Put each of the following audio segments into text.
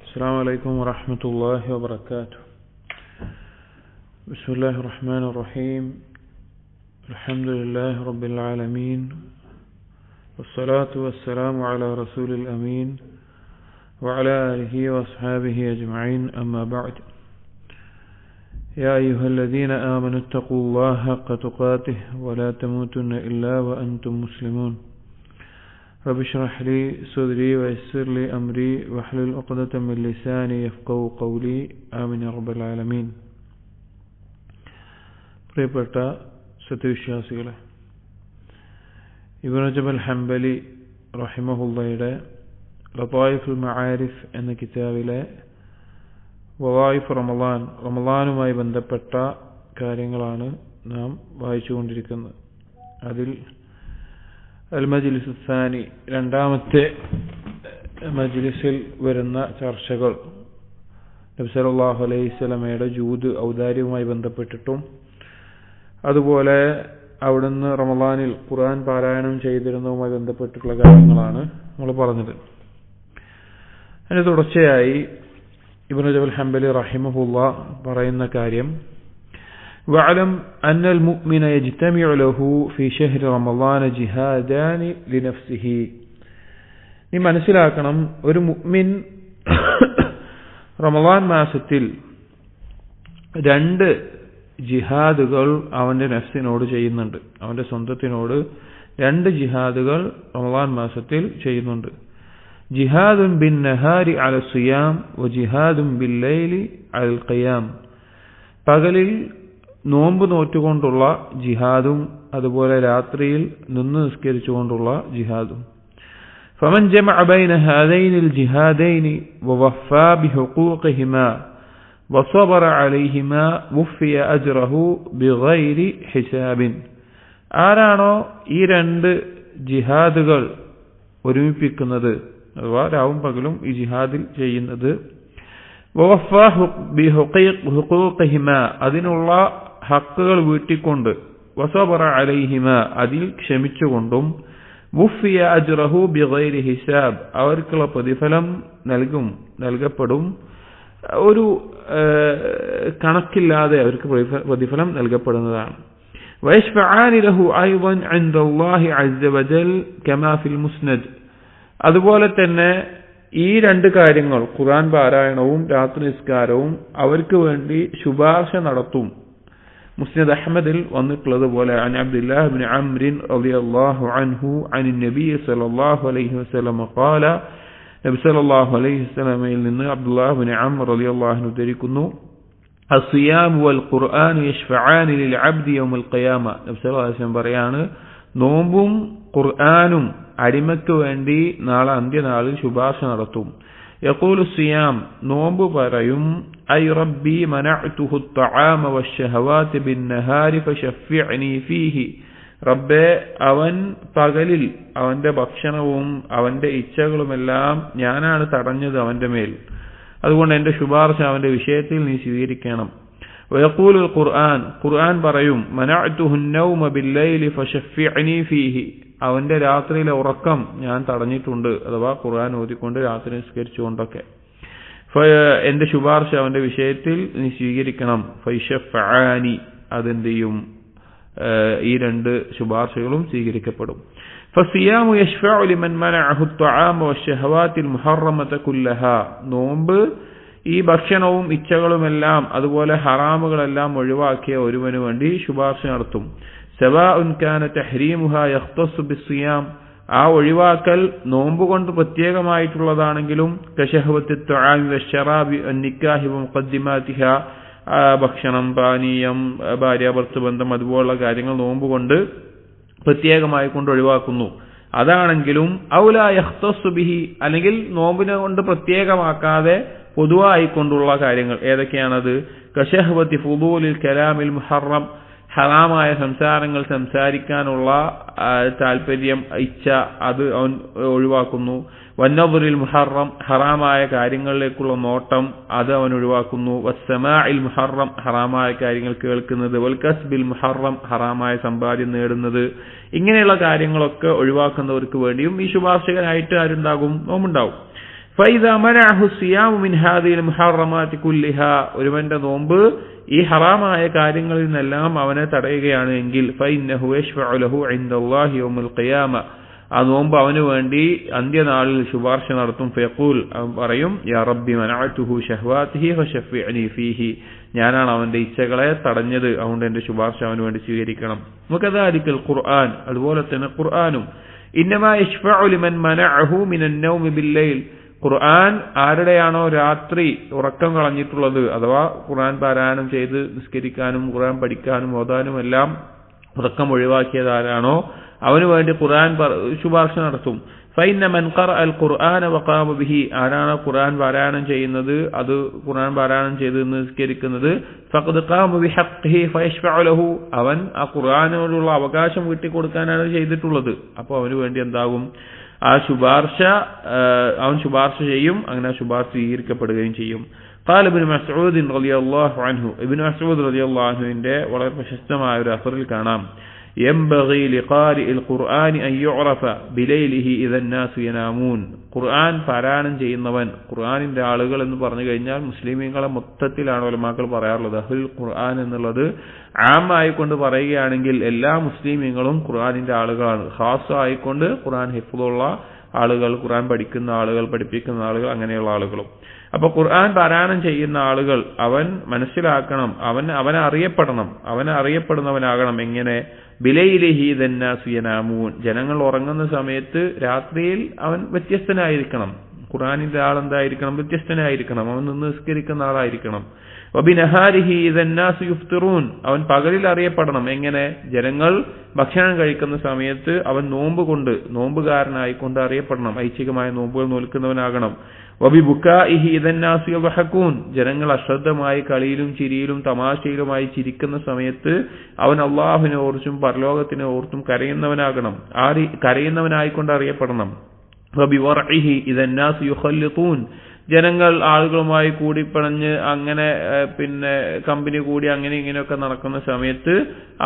السلام عليكم ورحمة الله وبركاته. بسم الله الرحمن الرحيم. الحمد لله رب العالمين، والصلاة والسلام على رسول الأمين وعلى آله وأصحابه أجمعين، أما بعد. يا أيها الذين آمنوا اتقوا الله حق تقاته ولا تموتن إلا وأنتم مسلمون. رب اشرح لي صدري ويسر لي أمري واحلل عقدة من لساني يفقهوا قولي آمين يا رب العالمين. പ്രിയപ്പെട്ട സത്യവിശ്വാസികളെ, ഇബ്നു റജബ് അൽ ഹംബലി റഹിമഹുള്ളയുടെ ലതായിഫുൽ മആരിഫ് എന്ന കിതാബിലെ വളായിഫ് റമളാനുമായി ബന്ധപ്പെട്ട കാര്യങ്ങളാണ് നാം വായിച്ചുകൊണ്ടിരിക്കുന്നത്. അതിൽ അൽ മജ്ലിസ് സാനി, രണ്ടാമത്തെ മജ്ലിസിൽ വരുന്ന ചർച്ചകൾ നബി സല്ലല്ലാഹു അലൈഹി വസല്ലമയുടെ ജൂദ് ഔദാര്യവുമായി ബന്ധപ്പെട്ടിട്ടും അതുപോലെ അവിടുന്ന് റമളാനിൽ ഖുർആൻ പാരായണം ചെയ്തിരുന്നതുമായി ബന്ധപ്പെട്ടിട്ടുള്ള കാര്യങ്ങളാണ് നമ്മൾ പറഞ്ഞത്. അതിന് തുടർച്ചയായി ഇബ്നു റജബ് അൽ ഹംബലി റഹിമഹുല്ലാഹ് പറയുന്ന കാര്യം, وَاعْلَمْ أَنَّ الْمُؤْمِنَ يَجْتَمِعُ لَهُ فِي شَهْرِ رَمَضَانَ جِهَادَانِ لِنَفْسِهِ. നീ മനസ്സിലാക്കണം, ഒരു മുഅ്മിൻ റമളാൻ മാസത്തിൽ രണ്ട് ജിഹാദുകൾ അവന്റെ നഫ്സിനോട് ചെയ്യുന്നുണ്ട്. അവന്റെ സ്വന്തത്തിനോട് രണ്ട് ജിഹാദുകൾ റമളാൻ മാസത്തിൽ ചെയ്യുന്നുണ്ട്. ജിഹാദുൻ ബിൻ നഹാരി അല സിയാം വ ജിഹാദുൻ ബിൽ ലൈലി അലൽ ഖിയാം. പകലിൽ നോമ്പ് നോറ്റുകൊണ്ടുള്ള ജിഹാദും അതുപോലെ രാത്രിയിൽ നിന്ന് നിസ്കരിച്ചുകൊണ്ടുള്ള ജിഹാദും. فمن جمع بين هذين الجهادين ووفى بحقوقهما وصبر عليهما وفي أجره بغير حساب. ആരാണോ ഈ രണ്ട് ജിഹാദുകൾ ഒരുമിപ്പിക്കുന്നത്, അഥവാ രാവും പകലും ഈ ജിഹാദിൽ ചെയ്യുന്നത്, വവഫാ ബിഹുഖൂഖിഹിമാ, അതിനുള്ള ഹക്കുകൾ വീട്ടിക്കൊണ്ട്, വസബറ അലൈഹിമ, അതിൽ ക്ഷമിച്ചുകൊണ്ടും, വുഫിയ അജ്റഹു ബിഗൈരി ഹിസാബ്, അവർക്കുള്ള പ്രതിഫലം നൽകപ്പെടും, ഒരു കണക്കില്ലാതെ അവർക്ക് പ്രതിഫലം നൽകപ്പെടുന്നതാണ്. വയശ്ഫഅനി ലഹു അയ്ളൻ ഇൻദല്ലാഹി അസ്സ വജൽ കമാ ഫിൽ മുസ്നദ്. അതുപോലെ തന്നെ ഈ രണ്ട് കാര്യങ്ങൾ, ഖുർആൻ പാരായണവും രാത്രി നിസ്കാരവും, അവർക്ക് വേണ്ടി ശുപാർശ നടത്തും. മുസ്നദ് അഹ്മദിൽ വന്നിട്ടുള്ളത് പോലെ അൻ അബ്ദുല്ലാഹ് ഇബ്നു അംർ റളിയല്ലാഹു അൻഹു അനി നബി സല്ലല്ലാഹു അലൈഹി വസല്ലം ഖാല, നബി സല്ലല്ലാഹു അലൈഹി വസല്ലമയിൽ നിന്ന് അബ്ദുല്ലാഹ് ഇബ്നു അംർ റളിയല്ലാഹു അൻഹു ഉദ്ധരിക്കുന്നു, അസ്സിയാം വൽ ഖുർആൻ യശ്ഫഅനി ലിൽ അബ്ദി യൗമൽ ഖിയാമ. നബി സല്ലല്ലാഹു അലൈഹി വസല്ലം പറയാണ്, നോമ്പും ഖുർആനും അടിമയ്ക്ക് വേണ്ടി നാളെ അന്ത്യനാളിൽ ശുപാർശ നടത്തും. യഖൂലു സിയാം, നോമ്പ് പറയും, ഐ റബ്ബി മനഅതുഹു അത്അമ വശഹവാതി ബിന്നഹാരി ഫശഫിഅനി ഫീഹി. റബ്ബേ, അവൻ പകലിൽ അവന്റെ ഭക്ഷണവും അവന്റെ ഇച്ഛകളുമെല്ലാം ഞാനാണ് തടഞ്ഞത് അവന്റെ മേൽ, അതുകൊണ്ട് എന്റെ ശുപാർശ അവന്റെ വിഷയത്തിൽ നീ സ്വീകരിക്കണം. വയഖൂലു ഖുർആൻ, ഖുർആൻ പറയും, മനഅതുഹു അന്നൗമ ബില്ലൈലി ഫശഫിഅനി ഫീഹി, അവന്റെ രാത്രിയിലെ ഉറക്കം ഞാൻ തടഞ്ഞിട്ടുണ്ട്, അഥവാ ഖുർആൻ ഓതിക്കൊണ്ട് രാത്രി നിസ്കരിച്ചുകൊണ്ടൊക്കെ, എന്റെ ശുപാർശ അവന്റെ വിഷയത്തിൽ നീ സ്വീകരിക്കണം. ഫൈശഫഅനി, അതെന്ത് ചെയ്യും, ഈ രണ്ട് ശുപാർശകളും സ്വീകരിക്കപ്പെടും. ഫസിയാമു യശ്ഫഉ ലിമൻ മനഅഹു അത്അമ വശഹവാതിൽ മുഹറമത കുല്ലഹാ. നോമ്പ് ഈ ഭക്ഷണവും ഇച്ഛകളുമെല്ലാം അതുപോലെ ഹറാമുകളെല്ലാം ഒഴിവാക്കിയ ഒരുവന് വേണ്ടി ശുപാർശ നടത്തും. സവാഉൻ കാന തഹ്രീമുഹാ യഖ്തസ്സു ബിസ്സിയാം, ആ ഒഴിവാക്കൽ നോമ്പ് കൊണ്ട് പ്രത്യേകമായിട്ടുള്ളതാണെങ്കിലും, കശഹവത്തി തുആമി വശറാബി അന്നിക്കാഹി വമുഖദ്ദിമാതിഹാ, ഭക്ഷണം, പാനീയം, ഭാര്യാഭർത്തൃ ബന്ധം, അതുപോലുള്ള കാര്യങ്ങൾ നോമ്പ് കൊണ്ട് പ്രത്യേകമായി കൊണ്ട് ഒഴിവാക്കുന്നു. അതാണെങ്കിലും ഔലാ യഖ്തസ്സു ബിഹി, അല്ലെങ്കിൽ നോമ്പിനെ കൊണ്ട് പ്രത്യേകമാക്കാതെ പൊതുവായിക്കൊണ്ടുള്ള കാര്യങ്ങൾ ഏതൊക്കെയാണത്? കശഹവത്തി ഫുദൂലിൽ കലാമിൽ മുഹറം, ഹറാമായ സംസാരങ്ങൾ സംസാരിക്കാനുള്ള താല്പര്യം, ഇച്ഛ, അത് അവൻ ഒഴിവാക്കുന്നു. വന്നദുറിൽ മുഹറം, ഹറാമായ കാര്യങ്ങളിലേക്കുള്ള നോട്ടം, അത് അവൻ ഒഴിവാക്കുന്നു. വസ്സമാഇൽ മുഹറം, ഹറാമായ കാര്യങ്ങൾ കേൾക്കുന്നത്. വൽ കസ്ബിൽ മുഹറം, ഹറാമായ സമ്പാദ്യം നേടുന്നത്. ഇങ്ങനെയുള്ള കാര്യങ്ങളൊക്കെ ഒഴിവാക്കുന്നവർക്ക് വേണ്ടിയും ഈ ശുപാർശകനായിട്ട് ആരുണ്ടാകും? നോമ്പുണ്ടാവും. فإذا منعه الصيام من هذه المحرمات كلها ഒരുവന്റെ നോമ്പ് ഈ ഹറാമായ കാര്യങ്ങളിൽ നിന്നെല്ലാം അവനെ തടയുകയാണ് എങ്കിൽ فإنه يشفع له عند الله يوم القيامة ആ നോമ്പ് അവന് വേണ്ടി അന്ത്യനാളിൽ ശുപാർശ നടത്തും. ഫയഖൂൽ അവൻ പറയും യാ റബ്ബി മനഅതുഹു ശഹ്വാതിഹി ഫശഫിഅനി ഫീഹി ഞാനാണ് അവന്റെ ഇച്ഛകളെ തടഞ്ഞത്, അതുകൊണ്ട് എന്റെ ശുപാർശ അവന് വേണ്ടി സ്വീകരിക്കണം. വകദാലികൽ ഖുർആൻ അതുപോലെ തന്നെ ഖുർആനും ഇന്നമാ യശ്ഫഉ ലിമൻ മനഅഹു മിനൻ നൗമി ബില്ലൈൽ ഖുർആൻ ആരുടെയാണോ രാത്രി ഉറക്കം കളഞ്ഞിട്ടുള്ളത് അഥവാ ഖുർആൻ പാരായണം ചെയ്ത് നിസ്കരിക്കാനും ഖുർആൻ പഠിക്കാനും ഓതാനും എല്ലാം ഉറക്കം ഒഴിവാക്കിയത് ആരാണോ അവന് വേണ്ടി ഖുർആൻ ശുപാർശ നടത്തും. ഫൈന മൻ ഖറഅ അൽ ഖുർആന വഖാമ ബിഹി ആരാണ് ഖുർആൻ പാരായണം ചെയ്യുന്നത് അത് ഖുർആൻ പാരായണം ചെയ്ത് നിസ്കരിക്കുന്നത് ഫഖദ് ഖാമ ബിഹഖ്ഹിഹി ഫയശ്ഫഉ ലഹു അവൻ ആ ഖുർആനോടുള്ള അവകാശം വീട്ടിക്കൊടുക്കാനാണ് ചെയ്തിട്ടുള്ളത്. അപ്പോൾ അവന് വേണ്ടി എന്താകും ആ ശുപാർശ അവൻ ശുപാർശ ചെയ്യും, അങ്ങനെ ശുപാർശ സ്വീകരിക്കപ്പെടുകയും ചെയ്യും. قال ابن مسعود رضي الله عنه ابن مسعود رضي الله عنه ന്റെ വളരെ പ്രശസ്തമായ ഒരു അസറിൽ കാണാം ينبغي لقارئ القرآن أن يعرف بليله إذا الناس ينامون ഖുർആൻ പാരായണം ചെയ്യുന്നവൻ ഖുർആനിന്റെ ആളുകൾ എന്ന് പറഞ്ഞു കഴിഞ്ഞാൽ മുസ്ലിമീങ്ങളെ മൊത്തത്തിലാണ് ഉലമാക്കൾ പറയാറുള്ളത്. അഹ്ലുൽ ഖുർആൻ എന്നുള്ളത് ആമായിക്കൊണ്ട് പറയുകയാണെങ്കിൽ എല്ലാ മുസ്ലിമീങ്ങളും ഖുർആനിന്റെ ആളുകളാണ്. ഖാസ് ആയിക്കൊണ്ട് ഖുർആൻ ഹിഫ്ളുള്ള ആളുകൾ, ഖുർആൻ പഠിക്കുന്ന ആളുകൾ, പഠിപ്പിക്കുന്ന ആളുകൾ, അങ്ങനെയുള്ള ആളുകളും. അപ്പൊ ഖുർആൻ പാരായണം ചെയ്യുന്ന ആളുകൾ അവൻ മനസ്സിലാക്കണം, അവനെ അറിയപ്പെടണം, അവനെ അറിയപ്പെടുന്നവനാകണം. എങ്ങനെ? ബിലൈലിഹി ദന്നാസു യനാമൂൻ ജനങ്ങൾ ഉറങ്ങുന്ന സമയത്ത് രാത്രിയിൽ അവൻ വ്യത്യസ്തനായിരിക്കണം. ഖുർആനിന്റെ ആളെന്തായിരിക്കണം? വ്യത്യസ്തനായിരിക്കണം. അവൻ നിന്ന് നിസ്കരിക്കുന്ന ആളായിരിക്കണം. വബിനഹാരിഹി ദന്നാസു യുഫ്തിറൂൻ അവൻ പകലിൽ അറിയപ്പെടണം. എങ്ങനെ? ജനങ്ങൾ ഭക്ഷണം കഴിക്കുന്ന സമയത്ത് അവൻ നോമ്പ് കൊണ്ട് നോമ്പുകാരനായിക്കൊണ്ട് അറിയപ്പെടണം, ഐച്ഛികമായ നോമ്പുകൾ നോൽക്കുന്നവനാകണം. വബിബുക്കാഇഹി ദന്നാസു യദ്ഹഖൂൻ ജനങ്ങൾ അശ്രദ്ധമായി കളിയിലും ചിരിയിലും തമാശയിലുമായി ചിരിക്കുന്ന സമയത്ത് അവൻ അല്ലാഹുവിനെ ഓർത്തും പരലോകത്തിനെ ഓർത്തും കരയുന്നവനാകണം, കരയുന്നവനായിക്കൊണ്ട് അറിയപ്പെടണം. വബിവറഇഹി ദന്നാസു യുഖല്ലിതൂൻ ജനങ്ങൾ ആളുകളുമായി കൂടിപ്പിണഞ്ഞ് അങ്ങനെ പിന്നെ കമ്പനി കൂടി അങ്ങനെ ഇങ്ങനെയൊക്കെ നടക്കുന്ന സമയത്ത്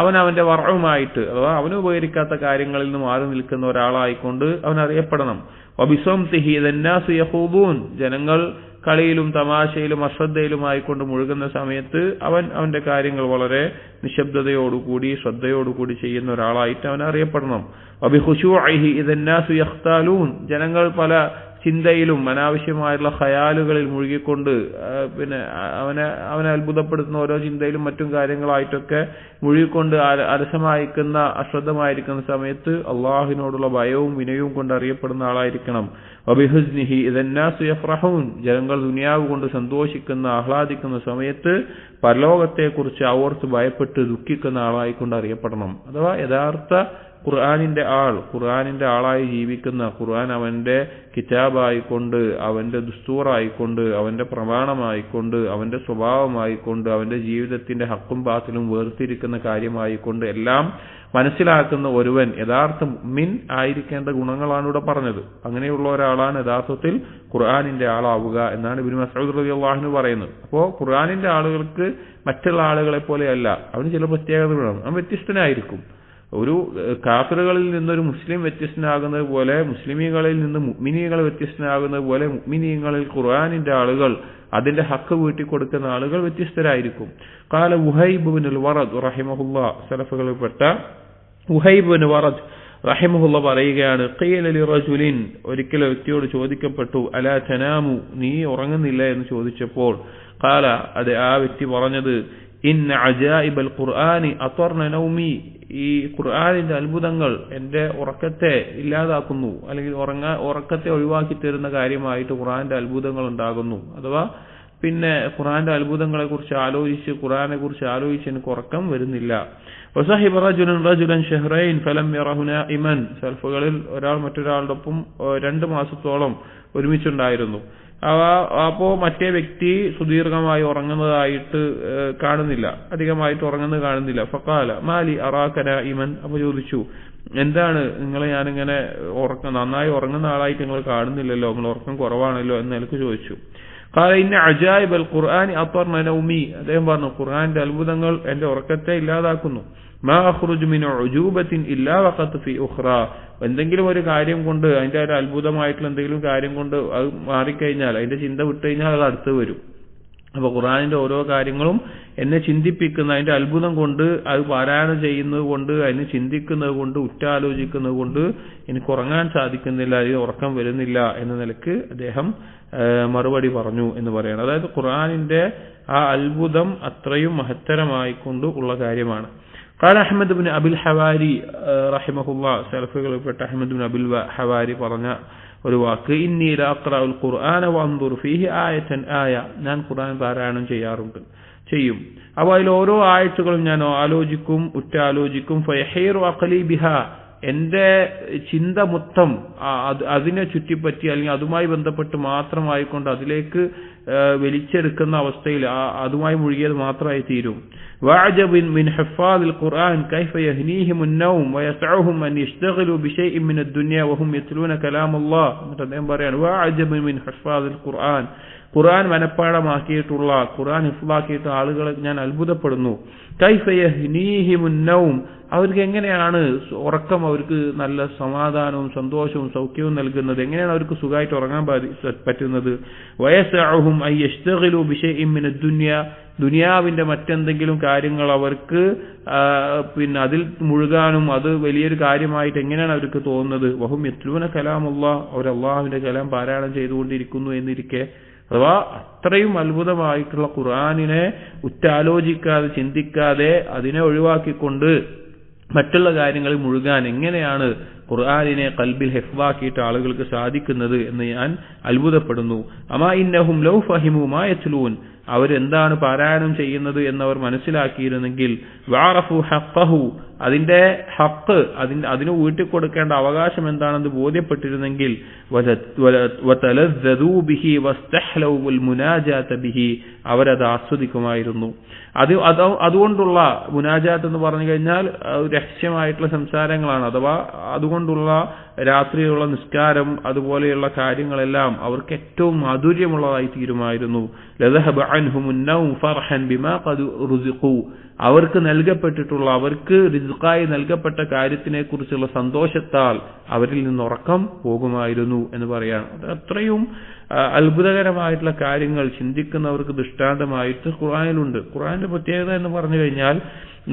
അവൻ അവന്റെ വറവുമായിട്ട് അഥവാ അവന് ഉപകരിക്കാത്ത കാര്യങ്ങളിൽ നിന്ന് മാറി നിൽക്കുന്ന ഒരാളായിക്കൊണ്ട് അവൻ അറിയപ്പെടണം. വബിസംതിഹി ദന്നാസു യഖൂദൂൻ ജനങ്ങൾ കളിയിലും തമാശയിലും അശ്രദ്ധയിലുമായിക്കൊണ്ട് മുഴുകുന്ന സമയത്ത് അവൻ അവന്റെ കാര്യങ്ങൾ വളരെ നിശബ്ദതയോടുകൂടി ശ്രദ്ധയോടുകൂടി ചെയ്യുന്ന ഒരാളായിട്ട് അവൻ അറിയപ്പെടണം. വബിഖുശൂഇഹി ദന്നാസു യഖ്താലൂൻ ജനങ്ങൾ പല ചിന്തയിലും അനാവശ്യമായുള്ള ഖയാലുകളിൽ മുഴുകിക്കൊണ്ട് പിന്നെ അവനെ അത്ഭുതപ്പെടുത്തുന്ന ഓരോ ചിന്തയിലും മറ്റും കാര്യങ്ങളായിട്ടൊക്കെ മുഴുകിക്കൊണ്ട് അലസമായിരിക്കുന്ന അശ്രദ്ധമായിരിക്കുന്ന സമയത്ത് അള്ളാഹുവിനോടുള്ള ഭയവും വിനയവും കൊണ്ട് അറിയപ്പെടുന്ന ആളായിരിക്കണം. വബിഹുസ്നിഹി ദന്നാസു യഫ്റഹൂൻ ജനങ്ങൾ ദുനിയാവ് കൊണ്ട് സന്തോഷിക്കുന്ന ആഹ്ലാദിക്കുന്ന സമയത്ത് പരലോകത്തെക്കുറിച്ച് ഓർത്ത് ഭയപ്പെട്ട് ദുഃഖിക്കുന്ന ആളായിക്കൊണ്ട് അറിയപ്പെടണം. അഥവാ യഥാർത്ഥ ഖുർആനിന്റെ ആളായി ജീവിക്കുന്ന, ഖുർആൻ അവന്റെ കിതാബായിക്കൊണ്ട് അവന്റെ ദുസ്തൂറായിക്കൊണ്ട് അവന്റെ പ്രമാണമായിക്കൊണ്ട് അവന്റെ സ്വഭാവമായിക്കൊണ്ട് അവന്റെ ജീവിതത്തിന്റെ ഹക്കും ബാത്തിലും വേർതിരിക്കുന്ന കാര്യമായിക്കൊണ്ട് എല്ലാം മനസ്സിലാക്കുന്ന ഒരുവൻ യഥാർത്ഥ മുഅ്മിൻ ആയിരിക്കേണ്ട ഗുണങ്ങളാണ് ഇവിടെ പറഞ്ഞത്. അങ്ങനെയുള്ള ഒരാളാണ് യഥാർത്ഥത്തിൽ ഖുർആനിന്റെ ആളാവുക എന്നാണ് ഇബ്നു മസ്ഊദ് റളിയല്ലാഹു അൻഹു പറയുന്നത്. അപ്പോൾ ഖുർആനിന്റെ ആളുകൾക്ക് മറ്റുള്ള ആളുകളെ പോലെയല്ല, അവന് ചില പ്രത്യേകതകളാണ്, അവൻ വ്യത്യസ്തനായിരിക്കും. ഒരു കാഫിറുകളിൽ നിന്നൊരു മുസ്ലിം വ്യത്യസ്തനാകുന്നത് പോലെ മുസ്ലിമീങ്ങളിൽ നിന്ന് മുഅ്മിനീങ്ങൾ വ്യത്യസ്തനാകുന്നത് പോലെ മുഅ്മിനീങ്ങളിൽ ഖുർആനിന്റെ ആളുകൾ അതിന്റെ ഹക്ക് വീട്ടിക്കൊടുക്കുന്ന ആളുകൾ വ്യത്യസ്തരായിരിക്കും. ഖാല ഉഹൈബ് ഇബ്നുൽ വറദ് റഹിമഹുല്ലാഹ് സലഫുകളിൽപ്പെട്ട ഉഹൈബ് ഇബ്നു വറദ് റഹിമഹുല്ലാ പറയുകയാണ് ഖീല ലിറജുലിൻ ഒരിക്കൽ വ്യക്തിയോട് ചോദിക്കപ്പെട്ടു അലാ തനാമു നീ ഉറങ്ങുന്നില്ല എന്ന് ചോദിച്ചപ്പോൾ ഖാല അത് ആ വ്യക്തി പറഞ്ഞത് ഇന്ന അജായിബൽ ഖുർആനി അത്വർന നൗമി ഈ ഖുർആനിന്റെ അത്ഭുതങ്ങൾ എന്റെ ഉറക്കത്തെ ഇല്ലാതാക്കുന്നു, അല്ലെങ്കിൽ ഉറക്കത്തെ ഒഴിവാക്കി തരുന്ന കാര്യമായിട്ട് ഖുർആന്റെ അത്ഭുതങ്ങൾ ഉണ്ടാകുന്നു. അഥവാ പിന്നെ ഖുർആന്റെ അത്ഭുതങ്ങളെ കുറിച്ച് ആലോചിച്ച് ഖുർആനെ കുറിച്ച് ആലോചിച്ച് എനിക്ക് ഉറക്കം വരുന്നില്ല. വസഹിബ റജുലൻ ഷഹ്റൈൻ ഫലം യറഹു നാഇമൻ സൽഫുകളിൽ ഒരാൾ മറ്റൊരാളോടൊപ്പം 2 മാസത്തോളം ഒരുമിച്ചുണ്ടായിരുന്നു. അപ്പോ മറ്റേ വ്യക്തി സുദീർഘമായി ഉറങ്ങുന്നതായിട്ട് കാണുന്നില്ല, അധികമായിട്ട് ഉറങ്ങുന്നത് കാണുന്നില്ല. ഫഖാല മാലി അറാക നാഇമൻ അപ്പൊ ചോദിച്ചു എന്താണ് നിങ്ങളെ ഞാനിങ്ങനെ നന്നായി ഉറങ്ങുന്ന ആളായിട്ട് നിങ്ങൾ കാണുന്നില്ലല്ലോ, നിങ്ങൾ ഉറക്കം കുറവാണല്ലോ എന്ന് എനിക്ക് ചോദിച്ചു. ഖാല ഇന്ന അജായിബൽ ഖുർആനി അത്വർന നൗമി അദ്ദേഹം പറഞ്ഞു ഖുർആന്റെ അത്ഭുതങ്ങൾ എന്റെ ഉറക്കത്തെ ഇല്ലാതാക്കുന്നു. മാ അഖ്റുജു മിൻ ഉജൂബത്തിൻ ഇല്ലാ വഖത്ത് ഫി ഉഖ്റാ എന്തെങ്കിലും ഒരു കാര്യം കൊണ്ട് അതിന്റെ ഒരു അത്ഭുതമായിട്ടുള്ള എന്തെങ്കിലും കാര്യം കൊണ്ട് അത് മാറിക്കഴിഞ്ഞാൽ, അതിന്റെ ചിന്ത വിട്ടുകഴിഞ്ഞാൽ അത് അടുത്ത് വരും. അപ്പൊ ഖുർആനിന്റെ ഓരോ കാര്യങ്ങളും എന്നെ ചിന്തിപ്പിക്കുന്ന, അതിന്റെ അത്ഭുതം കൊണ്ട്, അത് പാരായണം ചെയ്യുന്നത് കൊണ്ട്, അതിന് ചിന്തിക്കുന്നത് കൊണ്ട്, ഉറ്റാലോചിക്കുന്നത് കൊണ്ട് എനിക്ക് ഉറങ്ങാൻ സാധിക്കുന്നില്ല, ഇത് ഉറക്കം വരുന്നില്ല എന്ന നിലക്ക് അദ്ദേഹം മറുപടി പറഞ്ഞു എന്ന് പറയണം. അതായത് ഖുർആനിന്റെ ആ അത്ഭുതം അത്രയും മഹത്തരമായിക്കൊണ്ട് ഉള്ള കാര്യമാണ്. قال أحمد بن أبي الحواري رحمه الله സലഫുകളിൽപ്പെട്ട അഹ്മദ് ബിൻ അബിൽ ഹവാരി പറഞ്ഞ ഒരു വാക്ക്, ഇന്നി ലാ അഖ്റഉൽ ഖുർആന വഅൻദുറു ഫീഹി ആയതൻ ആയ, ഞാൻ ഖുർആൻ പാരായണം ചെയ്യും. അപ്പോൾ അതിൽ ഓരോ ആയത്തുകളും ഞാൻ ആലോചിക്കും, ഉറ്റാലോചിക്കും. ഫയഹീറു അഖ്ലി ബിഹാ, എന്റെ ചിന്ത മൊത്തം അതിനെ ചുറ്റിപ്പറ്റി അല്ലെങ്കിൽ അതുമായി ബന്ധപ്പെട്ട് മാത്രമായിക്കൊണ്ട് അതിലേക്ക് വലിച്ചെടുക്കുന്ന അവസ്ഥയിൽ അതുമായി മുഴുകിയത് മാത്രമായി തീരും. വഅജബിൻ മിൻ ഹഫാദിൽ ഖുർആൻ കൈഫ യഹ്നീഹിം അൻ-നൗം വയസ്ഉഹും അൻ യശ്തഗിലു ബിശൈഇൻ മിന അദ്-ദുനിയ വഹും യത്ലൂന കലാമല്ലാഹ്. എന്നിട്ട് അദ്ദേഹം പറയാണ്, വഅജബിൻ മിൻ ഹഫാദിൽ ഖുർആൻ, ഖുർആൻ മനപ്പാഠമാക്കിയിട്ടുള്ള, ഖുർആൻ ഹിഫ്ളാക്കിയിട്ട് ആളുകളെ ഞാൻ അത്ഭുതപ്പെടുന്നു. കൈഫ യഹ്നീഹിം അൻ-നൗം, അവർക്ക് എങ്ങനെയാണ് ഉറക്കം അവർക്ക് നല്ല സമാധാനവും സന്തോഷവും സൗഖ്യവും നൽകുന്നത്, എങ്ങനെയാണ് അവർക്ക് സുഖമായിട്ട് ഉറങ്ങാൻ പറ്റുന്നത്. വയസ്ഉഹും അൻ യശ്തഗിലു ബിശൈഇൻ മിന അദ്-ദുനിയ, ദുനിയാവിന്റെ മറ്റെന്തെങ്കിലും കാര്യങ്ങൾ അവർക്ക് അതിൽ മുഴുകാനും അത് വലിയൊരു കാര്യമായിട്ട് എങ്ങനെയാണ് അവർക്ക് തോന്നുന്നത്. വഹും യത്ലൂന കലാമല്ലാഹ്, അവർ അള്ളാഹുവിന്റെ കലാം പാരായണം ചെയ്തുകൊണ്ടിരിക്കുന്നു എന്നിരിക്കെ, അഥവാ അത്രയും അത്ഭുതമായിട്ടുള്ള ഖുർആനിനെ ഉറ്റാലോചിക്കാതെ ചിന്തിക്കാതെ അതിനെ ഒഴിവാക്കിക്കൊണ്ട് മറ്റുള്ള കാര്യങ്ങളിൽ മുഴുകാൻ എങ്ങനെയാണ് ഖുർആനിനെ ഖൽബിൽ ഹിഫ്ളാക്കിയിട്ട് ആളുകൾക്ക് സാധിക്കുന്നത് എന്ന് ഞാൻ അത്ഭുതപ്പെടുന്നു. അമാ ഇന്നഹും ലൗ ഫഹിമു മാ യത്ലൂൻ, അവരെന്താണ് പാരായണം ചെയ്യുന്നത് എന്നവർ മനസ്സിലാക്കിയിരുന്നെങ്കിൽ, വഅറഫു ഹഖ്ഖഹു, അതിന്റെ ഹഖ്, അതിന് വീട്ടിക്കൊടുക്കേണ്ട അവകാശം എന്താണെന്ന് ബോധ്യപ്പെട്ടിരുന്നെങ്കിൽ, വതലദ്ദദൂ ബിഹി വസ്തഹ്ലൗ വൽ മുനാജാത ബിഹി, അവരത് ആസ്വദിക്കുമായിരുന്നു. അതുകൊണ്ടുള്ള മുനാജാത്ത് എന്ന് പറഞ്ഞു കഴിഞ്ഞാൽ രഹസ്യമായിട്ടുള്ള സംസാരങ്ങളാണ്, അഥവാ അതുകൊണ്ടുള്ള രാത്രിയുള്ള നിസ്കാരം അതുപോലെയുള്ള കാര്യങ്ങളെല്ലാം അവർക്ക് ഏറ്റവും മാധുര്യമുള്ളതായി തീരുമായിരുന്നു. ലദഹബ അൻഹുമുൻ നൗം ഫർഹൻ ബിമാ ഖദ് റുസിഖു, അവർക്ക് നൽകപ്പെട്ടിട്ടുള്ള, അവർക്ക് റിസ്ഖായി നൽകപ്പെട്ട കാര്യത്തിനെ കുറിച്ചുള്ള സന്തോഷത്താൽ അവരിൽ നിന്ന് ഉറക്കം പോകുമായിരുന്നു എന്ന് പറയാണ്. അത്രയും അത്ഭുതകരമായിട്ടുള്ള കാര്യങ്ങൾ ചിന്തിക്കുന്നവർക്ക് ദൃഷ്ടാന്തമായിട്ട് ഖുർആനിലുണ്ട്. ഖുർആന്റെ പ്രത്യേകത എന്ന് പറഞ്ഞു കഴിഞ്ഞാൽ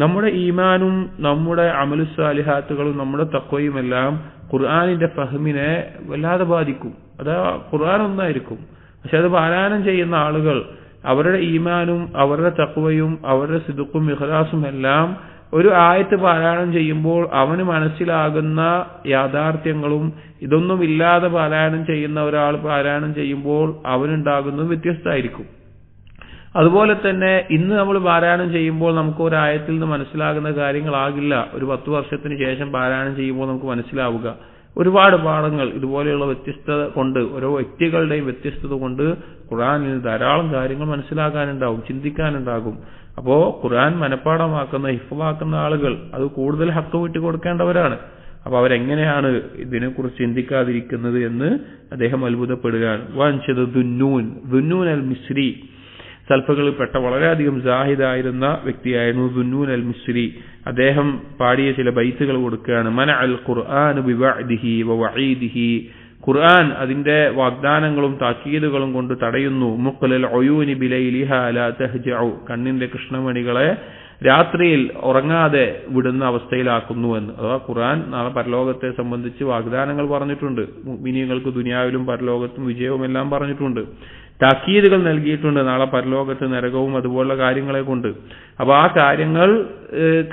നമ്മുടെ ഈമാനും നമ്മുടെ അമലു സാലിഹാത്തുകളും നമ്മുടെ തഖ്വയും എല്ലാം ഖുർആനിന്റെ ഫഹ്മിനെ വല്ലാതെ ബാധിക്കും. അത് ഖുർആൻ ഒന്നായിരിക്കും, പക്ഷെ അത് പാരായണം ചെയ്യുന്ന ആളുകൾ അവരുടെ ഈമാനും അവരുടെ തഖ്വയും അവരുടെ സിദ്ഖും ഇഖ്ലാസും എല്ലാം ഒരു ആയത്ത് പാരായണം ചെയ്യുമ്പോൾ അവന് മനസ്സിലാകുന്ന യാഥാർത്ഥ്യങ്ങളും ഇതൊന്നും ഇല്ലാതെ പാരായണം ചെയ്യുന്ന ഒരാൾ പാരായണം ചെയ്യുമ്പോൾ അവനുണ്ടാകുന്നത് വ്യത്യസ്തമായിരിക്കും. അതുപോലെ തന്നെ ഇന്ന് നമ്മൾ പാരായണം ചെയ്യുമ്പോൾ നമുക്ക് ഒരു ആയത്തിൽ നിന്ന് മനസ്സിലാകുന്ന കാര്യങ്ങളാകില്ല ഒരു 10 വർഷത്തിന് ശേഷം പാരായണം ചെയ്യുമ്പോൾ നമുക്ക് മനസ്സിലാവുക. ഒരുപാട് പാഠങ്ങൾ ഇതുപോലെയുള്ള വ്യത്യസ്തത കൊണ്ട്, ഓരോ വ്യക്തികളുടെയും വ്യത്യസ്തത കൊണ്ട് ഖുർആനിൽ ധാരാളം കാര്യങ്ങൾ മനസ്സിലാക്കാനുണ്ടാവും, ചിന്തിക്കാനുണ്ടാകും. അപ്പോ ഖുർആൻ മനപ്പാഠമാക്കുന്ന, ഹിഫ്ളാക്കുന്ന ആളുകൾ അത് കൂടുതൽ ഹക്ക് വിട്ടു കൊടുക്കേണ്ടവരാണ്. അപ്പൊ അവരെങ്ങനെയാണ് ഇതിനെക്കുറിച്ച് ചിന്തിക്കാതിരിക്കുന്നത് എന്ന് അദ്ദേഹം അത്ഭുതപ്പെടുകയാണ്. വാൻഷദ ദുന്നൂൻ അൽ മിസ്രി, സൽഫകളിൽപ്പെട്ട വളരെയധികം ജാഹിദായിരുന്ന വ്യക്തിയായിരുന്നു ദുന്നൂൻ അൽ മിസ്രി. അദ്ദേഹം പാടിയ ചില ബൈത്തുകൾ കൊടുക്കുകയാണ്. മനഅൽ ഖുർആൻ ബിവഅദിഹി വവഈദിഹി, ഖുർആൻ അതിന്റെ വാഗ്ദാനങ്ങളും താക്കീതുകളും കൊണ്ട് തടയുന്നു. മുഖ്ലൽ ഉയൂനി ബിലൈലിഹാ ലാ തഹ്ജഉ, കണ്ണിന്റെ കൃഷ്ണമണികളെ രാത്രിയിൽ ഉറങ്ങാതെ വിടുന്ന അവസ്ഥയിലാക്കുന്നു എന്ന്. അഥവാ ഖുർആൻ നാളെ പരലോകത്തെ സംബന്ധിച്ച് വാഗ്ദാനങ്ങൾ പറഞ്ഞിട്ടുണ്ട്. മുഅ്മിനീങ്ങൾക്ക് ദുനിയാവിലും പരലോകത്തും വിജയവും എല്ലാം പറഞ്ഞിട്ടുണ്ട്. താക്കീതുകൾ നൽകിയിട്ടുണ്ട് നാളെ പരലോകത്ത് നരകവും അതുപോലുള്ള കാര്യങ്ങളെ കൊണ്ട്. അപ്പൊ ആ കാര്യങ്ങൾ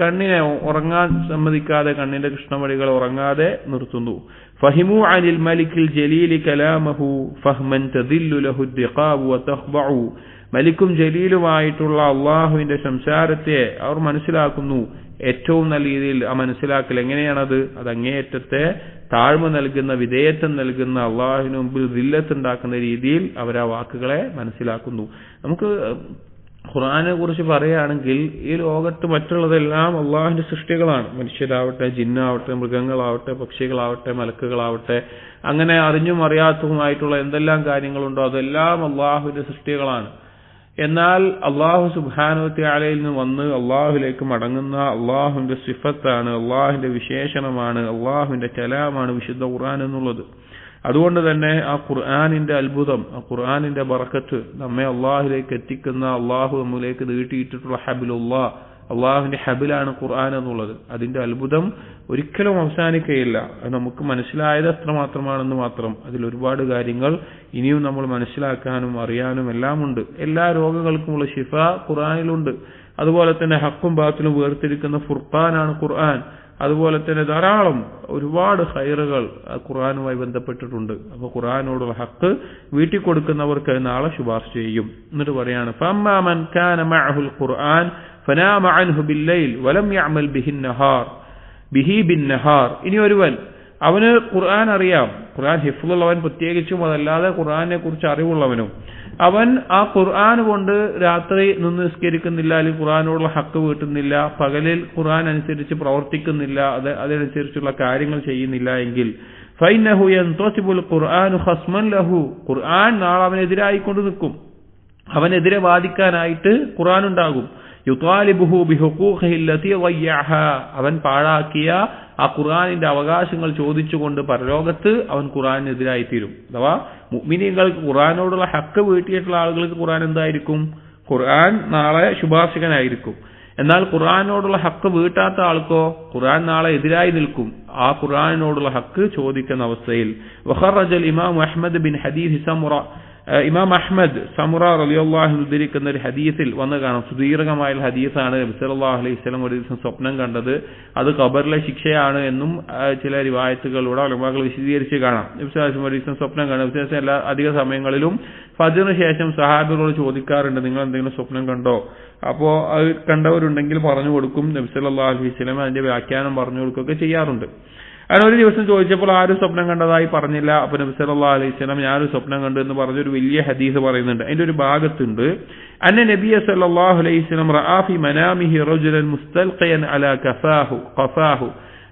കണ്ണിനെ ഉറങ്ങാൻ സമ്മതിക്കാതെ, കണ്ണിന്റെ കൃഷ്ണമണികൾ ഉറങ്ങാതെ നിർത്തുന്നു. ഫഹിമു അനിൽ മലിക്കിൽ ജലീലി കലാമഹു ഫഹ്മൻ തദില്ലു ലഹു ദിഖാബു വതഖ്ബഉ, മലിക്കും ജലീലുമായിട്ടുള്ള അള്ളാഹുവിന്റെ സംസാരത്തെ അവർ മനസ്സിലാക്കുന്നു. ഏറ്റവും നല്ല രീതിയിൽ ആ മനസ്സിലാക്കൽ എങ്ങനെയാണത്? അത് അങ്ങേയറ്റത്തെ താഴ്മ നൽകുന്ന, വിധേയത്വം നൽകുന്ന, അള്ളാഹുവിന് മുമ്പിൽ ദില്ലത്തുണ്ടാക്കുന്ന രീതിയിൽ അവർ ആ വാക്കുകളെ മനസ്സിലാക്കുന്നു. നമുക്ക് ഖുർആനെ കുറിച്ച് പറയുകയാണെങ്കിൽ ഈ ലോകത്ത് മറ്റുള്ളതെല്ലാം അള്ളാഹുവിന്റെ സൃഷ്ടികളാണ്. മനുഷ്യരാവട്ടെ, ജിന്നാവട്ടെ, മൃഗങ്ങളാവട്ടെ, പക്ഷികളാവട്ടെ, മലക്കുകളാവട്ടെ, അങ്ങനെ അറിഞ്ഞും അറിയാത്തതുമായിട്ടുള്ള എന്തെല്ലാം കാര്യങ്ങളുണ്ടോ അതെല്ലാം അള്ളാഹുവിന്റെ സൃഷ്ടികളാണ്. എന്നാൽ അള്ളാഹു സുബ്ഹാനഹു തആലയിൽ നിന്ന് വന്ന് അള്ളാഹുലേക്ക് മടങ്ങുന്ന അള്ളാഹുവിന്റെ സിഫത്താണ്, അള്ളാഹുവിന്റെ വിശേഷണമാണ്, അള്ളാഹുവിന്റെ കലാമാണ് വിശുദ്ധ ഖുർആൻ എന്നുള്ളത്. അതുകൊണ്ട് തന്നെ ആ ഖുർആനിന്റെ അത്ഭുതം, ആ ഖുർആനിന്റെ ബറക്കത്ത്, നമ്മെ അള്ളാഹുലേക്ക് എത്തിക്കുന്ന, അള്ളാഹു നമ്മിലേക്ക് നീട്ടിയിട്ടിട്ടുള്ള ഹബിലുല്ലാഹ്, അള്ളാഹുവിന്റെ ഹബിലാണ് ഖുർആൻ എന്നുള്ളത്. അതിന്റെ അത്ഭുതം ഒരിക്കലും അവസാനിക്കുകയില്ല. അത് നമുക്ക് മനസ്സിലായത് അത്രമാത്രമാണെന്ന് മാത്രം. അതിൽ ഒരുപാട് കാര്യങ്ങൾ ഇനിയും നമ്മൾ മനസ്സിലാക്കാനും അറിയാനും എല്ലാം ഉണ്ട്. എല്ലാ രോഗങ്ങൾക്കുമുള്ള ശിഫ ഖുർആനിലുണ്ട്. അതുപോലെ തന്നെ ഹക്കും ബാത്തിലും വേർതിരിക്കുന്ന ഫുർഖാനാണ് ഖുർആൻ. അതുപോലെ തന്നെ ധാരാളം ഒരുപാട് ഖൈറുകൾ ഖുർആനുമായി ബന്ധപ്പെട്ടിട്ടുണ്ട്. അപ്പോൾ ഖുർആനോടുള്ള ഹക്ക് വീട്ടിൽ കൊടുക്കുന്നവർക്ക് നാളെ ശുപാർശ ചെയ്യും. എന്നിട്ട് പറയാണ്, ഫഅമ്മാ മൻ കാന മഅഹുൽ ഖുർആൻ ഫനാമ അൻഹു ബില്ലൈൽ വലം യഅമൽ ബിഹി ബിന്നഹാർ. ഇനി ഒരുവൻ, അവന് ഖുർആൻ അറിയാം, ഖുർആൻ ഹിഫ്ളുള്ളവൻ പ്രത്യേകിച്ചും, അതല്ലാതെ ഖുർആനെ കുറിച്ച് അറിവുള്ളവനും, അവൻ ആ ഖുർആൻ കൊണ്ട് രാത്രി നിന്ന് നിസ്കരിക്കുന്നില്ല, അല്ലെങ്കിൽ ഖുർആനോടുള്ള ഹക്ക് വീട്ടുന്നില്ല, പകലിൽ ഖുർആൻ അനുസരിച്ച് പ്രവർത്തിക്കുന്നില്ല, അതനുസരിച്ചുള്ള കാര്യങ്ങൾ ചെയ്യുന്നില്ല എങ്കിൽ ഫൈനഹു യൻതസിബുൽ ഖുർആനു ഖസ്മൻ ലഹു, ഖുർആൻ നാളെ അവനെതിരായിക്കൊണ്ട് നിൽക്കും. അവനെതിരെ വാദിക്കാനായിട്ട് ഖുർആൻ ഉണ്ടാകും. യുതാലിബുഹു ബിഹുഖൂഖിഹി അല്ലതി ളയ്യഅഹാ, അവൻ പാഴാക്കിയ ആ ഖുർആനിന്റെ അവകാശങ്ങൾ ചോദിച്ചുകൊണ്ട് പരലോകത്ത് അവൻ ഖുർആനെതിരായി തീരും. അഥവാ മുഅ്മിനീങ്ങൾക്ക് ഖുർആനോടുള്ള ഹക്ക് വീട്ടിയിട്ടുള്ള ആളുകൾക്ക് ഖുർആൻ എന്തായിരിക്കും? ഖുർആൻ നാളെ ശുപാർശകനായിരിക്കും. എന്നാൽ ഖുർആനോടുള്ള ഹക്ക് വീട്ടാത്ത ആൾക്കോ ഖുർആൻ നാളെ എതിരായി നിൽക്കും. ആ ഖുർആനോടുള്ള ഹക്ക് ചോദിക്കുന്ന അവസ്ഥയിൽ വഖറജൽ ഇമാം അഹ്മദ് ബിൻ ഹദീസ് സമുറ, ഇമാം അഹ്മദ് സമുറ റളിയല്ലാഹു അൻഹു ഉദ്ധരിക്കുന്ന ഒരു ഹദീസിൽ വന്ന് കാണാം. സുദീർഘമായ ഹദീസാണ്. നബി സല്ലല്ലാഹു അലൈഹി വസല്ലം ഒരു ദിവസം സ്വപ്നം കണ്ടത് അത് ഖബറിലെ ശിക്ഷയാണ് എന്നും ചില റിവായത്തുകളിലൂടെ ഉലമാക്കൾ വിശദീകരിച്ച് കാണാം. നബി സല്ലല്ലാഹു അലൈഹി വസല്ലം ഒരു ദിവസം സ്വപ്നം കണ്ടു. നബി സല്ലല്ലാഹു എല്ലാ അധിക സമയങ്ങളിലും ഫജ്റിന് ശേഷം സഹാബികളോട് ചോദിക്കാറുണ്ട്, നിങ്ങൾ എന്തെങ്കിലും സ്വപ്നം കണ്ടോ? അപ്പോൾ അത് കണ്ടവരുണ്ടെങ്കിൽ പറഞ്ഞു കൊടുക്കും. നബി സല്ലല്ലാഹു അലൈഹി വസല്ലം അതിന്റെ വ്യാഖ്യാനം പറഞ്ഞു കൊടുക്കുകയൊക്കെ ചെയ്യാറുണ്ട്. അങ്ങനെ ഒരു ദിവസം ചോദിച്ചപ്പോൾ ആരും സ്വപ്നം കണ്ടതായി പറഞ്ഞില്ല. അപ്പൊ നബി സല്ലല്ലാഹു അലൈഹി വസല്ലം ഞാനൊരു സ്വപ്നം കണ്ടു എന്ന് പറഞ്ഞൊരു വലിയ ഹദീസ് പറയുന്നുണ്ട്. അതിന്റെ ഒരു ഭാഗത്തുണ്ട്, അന്ന നബിയ സല്ലല്ലാഹു അലൈഹി വസല്ലം റഅ ഫി മനാമിഹി റജുലൻ മുസ്തൽഖിയൻ അലാ ഖഫാഹു.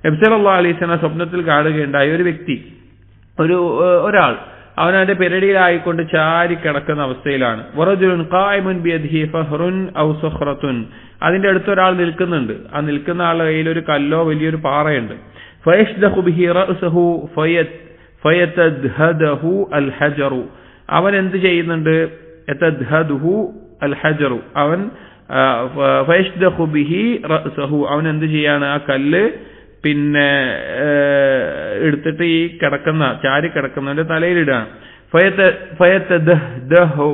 നബി സല്ലല്ലാഹു അലൈഹി വസല്ലം സ്വപ്നത്തിൽ കാണുകയുണ്ടായ ഒരു വ്യക്തി, ഒരാൾ അവനവന്റെ പെരടിയിലായിക്കൊണ്ട് ചാരി കിടക്കുന്ന അവസ്ഥയിലാണ്. വറജുലുൻ ഖായിമുൻ ബിയദിഹി ഫഹ്റുൻ ഔ സഖറത്തുൻ, അതിന്റെ അടുത്തൊരാൾ നിൽക്കുന്നുണ്ട്. ആ നിൽക്കുന്ന ആളുടെ കയ്യിൽ ഒരു കല്ലോ വലിയൊരു പാറയുണ്ട്. ഫയഷ്ദഖു ബിഹി റഅസഹു ഫയതദ്ഹദഹു അൽ ഹജറു, അവൻ എന്ത് ചെയ്യുന്നുണ്ട്? യതദ്ഹദഹു അൽ ഹജറു, അവൻ ഫയഷ്ദഖു ബിഹി റഅസഹു, അവൻ എന്ത് ചെയ്യാണ്? ആ കല്ല് പിന്നെ എടുത്തിട്ട് ഈ ചാരി കിടക്കുന്നവന്റെ തലയിലിടാണ്. ഫയതദ്ഹദഹു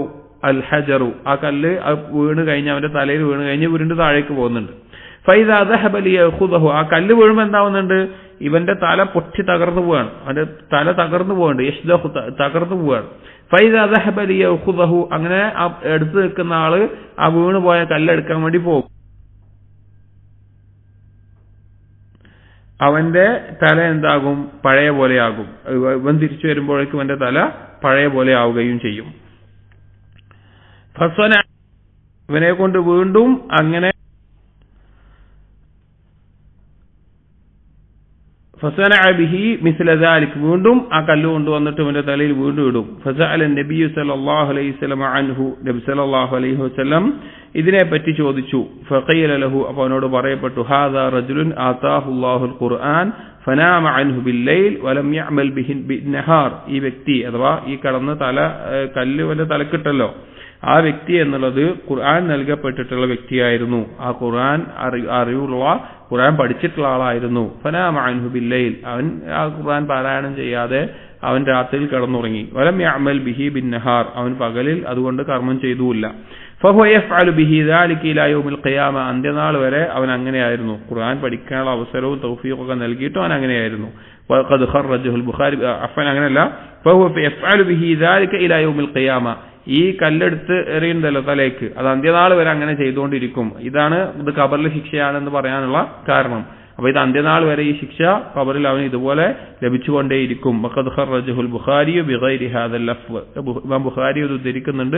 അൽ ഹജറു, ആ കല്ല് വീണ് കഴിഞ്ഞ് അവന്റെ തലയിൽ വീണ് കഴിഞ്ഞ് ഉരുണ്ട് താഴേക്ക് പോകുന്നുണ്ട്. ഫൈദാ ദഹബ ലിയഖുദഹു, ആ കല്ല് വീഴുമ്പോൾ എന്താവുന്നുണ്ട്? ഇവന്റെ തല പൊട്ടി തകർന്നു പോവാണ്, അവന്റെ തല തകർന്നു പോകണ്ട്, യഷ്ദഹു തകർന്നു പോവാണ്. ഫൈദാ ദഹബ ലിയഖുദഹു, അങ്ങനെ ആ എടുത്തു നിൽക്കുന്ന ആള് ആ വീണ് പോയ കല്ലെടുക്കാൻ വേണ്ടി പോകും. അവന്റെ തല എന്താകും? പഴയ പോലെയാകും. ഇവൻ തിരിച്ചു വരുമ്പോഴേക്കും അവന്റെ തല പഴയ പോലെ ആവുകയും ചെയ്യും. ഫസന, ഇവനെ കൊണ്ട് വീണ്ടും അങ്ങനെ ഫസനഅ ബിഹി മിസ്ല ദാലിക്, വീണ്ടും ആ കല്ല് കൊണ്ടുവന്നിട്ട് ഇവന്റെ തലയിൽ വീണ്ടും ഇടും. ഫസഅല നബി സല്ലല്ലാഹു അലൈഹി വസല്ലം അൻഹു, നബി സല്ലല്ലാഹു അലൈഹി വസല്ലം ഇതിനെപ്പറ്റി ചോദിച്ചു. ഫഖീല ലഹു, അപ്പോൾ അവനോട് പറയപ്പെട്ടു, ഹാദാ റജുലുൻ ആതാഹുല്ലാഹുൽ ഖുർആൻ ഫനാമ അൻഹു ബില്ലൈൽ വലം യഅമൽ ബിഹി ബിന്നഹാർ. ഈ വ്യക്തി അഥവാ ഈ കടന്ന കല്ല് വല്ല തലക്കിട്ടല്ലോ, ആ വ്യക്തി എന്നുള്ളത് ഖുർആൻ നൽകപ്പെട്ടിട്ടുള്ള വ്യക്തിയായിരുന്നു. ആ ഖുർആൻ അറിവുള്ള, ഖുർആൻ പഠിച്ചിട്ടുള്ള ആളായിരുന്നു. ഫനാമ അൻഹു ബില്ലൈൽ, അവൻ ആ ഖുർആൻ പാരായണം ചെയ്യാതെ അവൻ രാത്രിയിൽ കിടന്നുറങ്ങി. വലം യഅമൽ ബിഹി ബിന്നഹാർ, അവൻ പകലിൽ അതുകൊണ്ട് കർമ്മം ചെയ്തുമില്ല. ഫഹുവ യഫ്അലു ബിഹി ദാലിക ഇലാ യൗമിൽ ഖിയാമ, അന്ത്യനാൾ വരെ അവൻ അങ്ങനെയായിരുന്നു. ഖുർആൻ പഠിക്കാനുള്ള അവസരവും തൗഫീഖൊക്കെ നൽകിയിട്ടും അവൻ അങ്ങനെയായിരുന്നു. വഖദ് ഖറജഹുൽ ബുഖാരി, അഫ്വാൻ അങ്ങനെയല്ല, ഫഹുവ യഫ്അലു ബിഹി ദാലിക ഇലാ യൗമിൽ ഖിയാമ, ഈ കല്ലെടുത്ത് എറിയുണ്ടല്ലോ തലേക്ക്, അത് അന്ത്യനാൾ വരെ അങ്ങനെ ചെയ്തുകൊണ്ടിരിക്കും. ഇത് ഖബറിലെ ശിക്ഷയാണെന്ന് പറയാനുള്ള കാരണം. അപ്പൊ ഇത് അന്ത്യനാൾ വരെ ഈ ശിക്ഷ ഖബറിൽ അവന് ഇതുപോലെ ലഭിച്ചുകൊണ്ടേയിരിക്കും. വഖദ് ഖറജഹുൽ ബുഖാരി ബിഗൈരി ഹാദൽ ലഫ്ള്, ഇമാം ബുഖാരി ഇത് ഉദ്ധരിക്കുന്നുണ്ട്,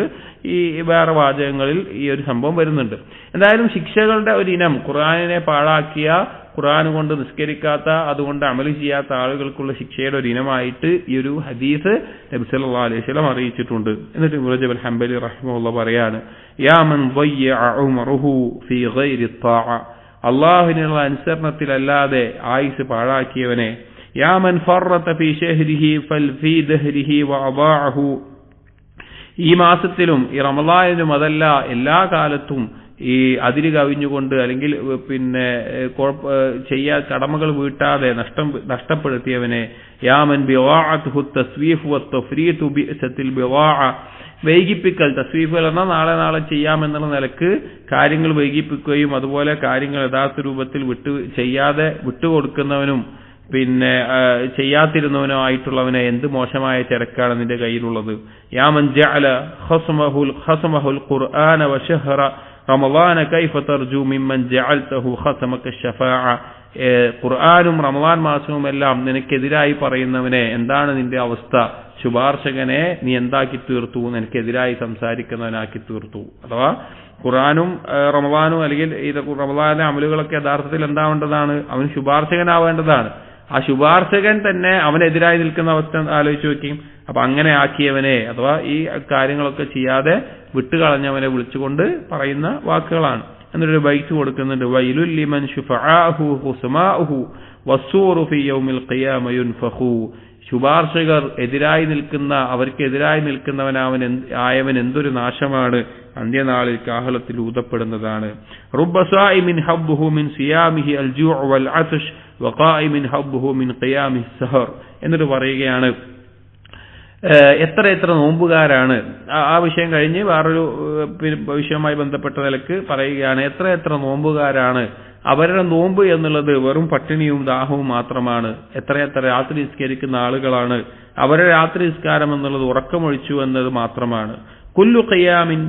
ഈ വേറെ വാചകങ്ങളിൽ ഈ ഒരു സംഭവം വരുന്നുണ്ട്. എന്തായാലും ശിക്ഷകളുടെ ഒരു ഇനം ഖുർആനിനെ പാഴാക്കിയ, ഖുർആൻ കൊണ്ട് നിസ്കരിക്കാത്ത, അതുകൊണ്ട് അമല് ചെയ്യാത്ത ആളുകൾക്കുള്ള ശിക്ഷയുടെ ഒരു ഇനമായിട്ട് ഈ ഒരു ഹദീസ് നബി സല്ലല്ലാഹു അലൈഹി വസല്ലം അറിയിച്ചിട്ടുണ്ട്. എന്നിട്ട് ഇബ്നു റജബ് അൽ ഹംബലി റഹിമഹുല്ലാഹ് പറയാണ്, യാ മൻ ضيع عمره في غير الطاعة, അല്ലാഹുവിനുള്ള അനുസരണത്തിലല്ലാതെ ആയുസ് പാഴാക്കിയവനെ, യാ മൻ ഫറത ഫീ ശഹ്രിഹി ഫൽ ഫീ ദഹ്രിഹി വഅദാഅഹു, ഈ മാസത്തിലും ഈ റമളാനിലും അതല്ല എല്ലാ കാലത്തും ഈ അതിര് കവിഞ്ഞുകൊണ്ട് അല്ലെങ്കിൽ പിന്നെ കടമകൾ വീട്ടാതെ നഷ്ടപ്പെടുത്തിയവനെ, യാമൻ ബിവാഅതുഹു തസ്വീഫ് വത്തഫ്രീതു ബിഅസത്തിൽ ബിവാഅ, വൈകിപ്പിക്കൽ, തസ്വീഫുകൾ എന്നാൽ നാളെ ചെയ്യാമെന്നുള്ള നിലക്ക് കാര്യങ്ങൾ വൈകിപ്പിക്കുകയും അതുപോലെ കാര്യങ്ങൾ യഥാർത്ഥ രൂപത്തിൽ ചെയ്യാതെ വിട്ടുകൊടുക്കുന്നവനും പിന്നെ ചെയ്യാതിരുന്നവനുമായിട്ടുള്ളവനെ എന്ത് മോശമായ ചരക്കാണ് നിന്റെ കയ്യിലുള്ളത്. യാമൻ ജഅല ഖസമഹുൽ ഖുർആന വശഹറ റമളാന കൈഫ തർജു മിമ്മൻ ജഅൽതഹു ഖസമക ശഫാഅ, ഖുർആനും റമളാൻ മാസവും എല്ലാം നിനക്കെതിരായി പറയുന്നവനെ എന്താണ് നിന്റെ അവസ്ഥ? ശുപാർശകനെ നീ എന്താക്കി തീർത്തു? നിനക്കെതിരായി സംസാരിക്കുന്നവനാക്കി തീർത്തു. അഥവാ ഖുർആനും റമളാനും അല്ലെങ്കിൽ ഇത് റമളാനിലെ അമലുകളൊക്കെ യഥാർത്ഥത്തിൽ എന്താവേണ്ടതാണ്? അവൻ ശുപാർശകനാവേണ്ടതാണ്. ആ ശുപാർശകൻ തന്നെ അവനെതിരായി നിൽക്കുന്ന അവസ്ഥ ആലോചിച്ച് നോക്കിയും. അപ്പൊ അങ്ങനെ ആക്കിയവനെ, അഥവാ ഈ കാര്യങ്ങളൊക്കെ ചെയ്യാതെ വിട്ടുകളഞ്ഞവനെ വിളിച്ചുകൊണ്ട് പറയുന്ന വാക്കുകളാണ്. എന്നൊരു ബൈറ്റ് കൊടുക്കുന്നുണ്ട്, വൈലുൽ ലിമൻ ശുഫആഹു ഹുസ്മാഉഹു വസ്സൂറു ഫീ യൗമിൽ ഖിയാമ യുൻഫഖു, ശുപാർശകർ അവർക്കെതിരായി ആയവൻ എന്തൊരു നാശമാണ്, അന്ത്യനാളിൽ കാഹളത്തിൽ ഊതപ്പെടുന്നതാണ്. റുബ്ബ സായിമിൻ ഹബ്ബുഹു മിൻ സിയാമിഹി അൽ ജൂഅ വൽ അത്ഷ് വഖായിമിൻ ഹബ്ബുഹു മിൻ ഖിയാമിഹി സഹർ എന്നിട്ട് പറയുകയാണ്, എത്ര നോമ്പുകാരാണ്. ആ വിഷയം കഴിഞ്ഞ് വേറൊരു വിഷയവുമായി ബന്ധപ്പെട്ട നിലക്ക് പറയുകയാണ്, എത്ര നോമ്പുകാരാണ്, അവരുടെ നോമ്പ് എന്നുള്ളത് വെറും പട്ടിണിയും ദാഹവും മാത്രമാണ്. എത്ര രാത്രി നിസ്കരിക്കുന്ന ആളുകളാണ്, അവരുടെ രാത്രി നിസ്കാരം എന്നുള്ളത് ഉറക്കമൊഴിച്ചു എന്നത് മാത്രമാണ്. കുല്ലു ഖിയാമിൻ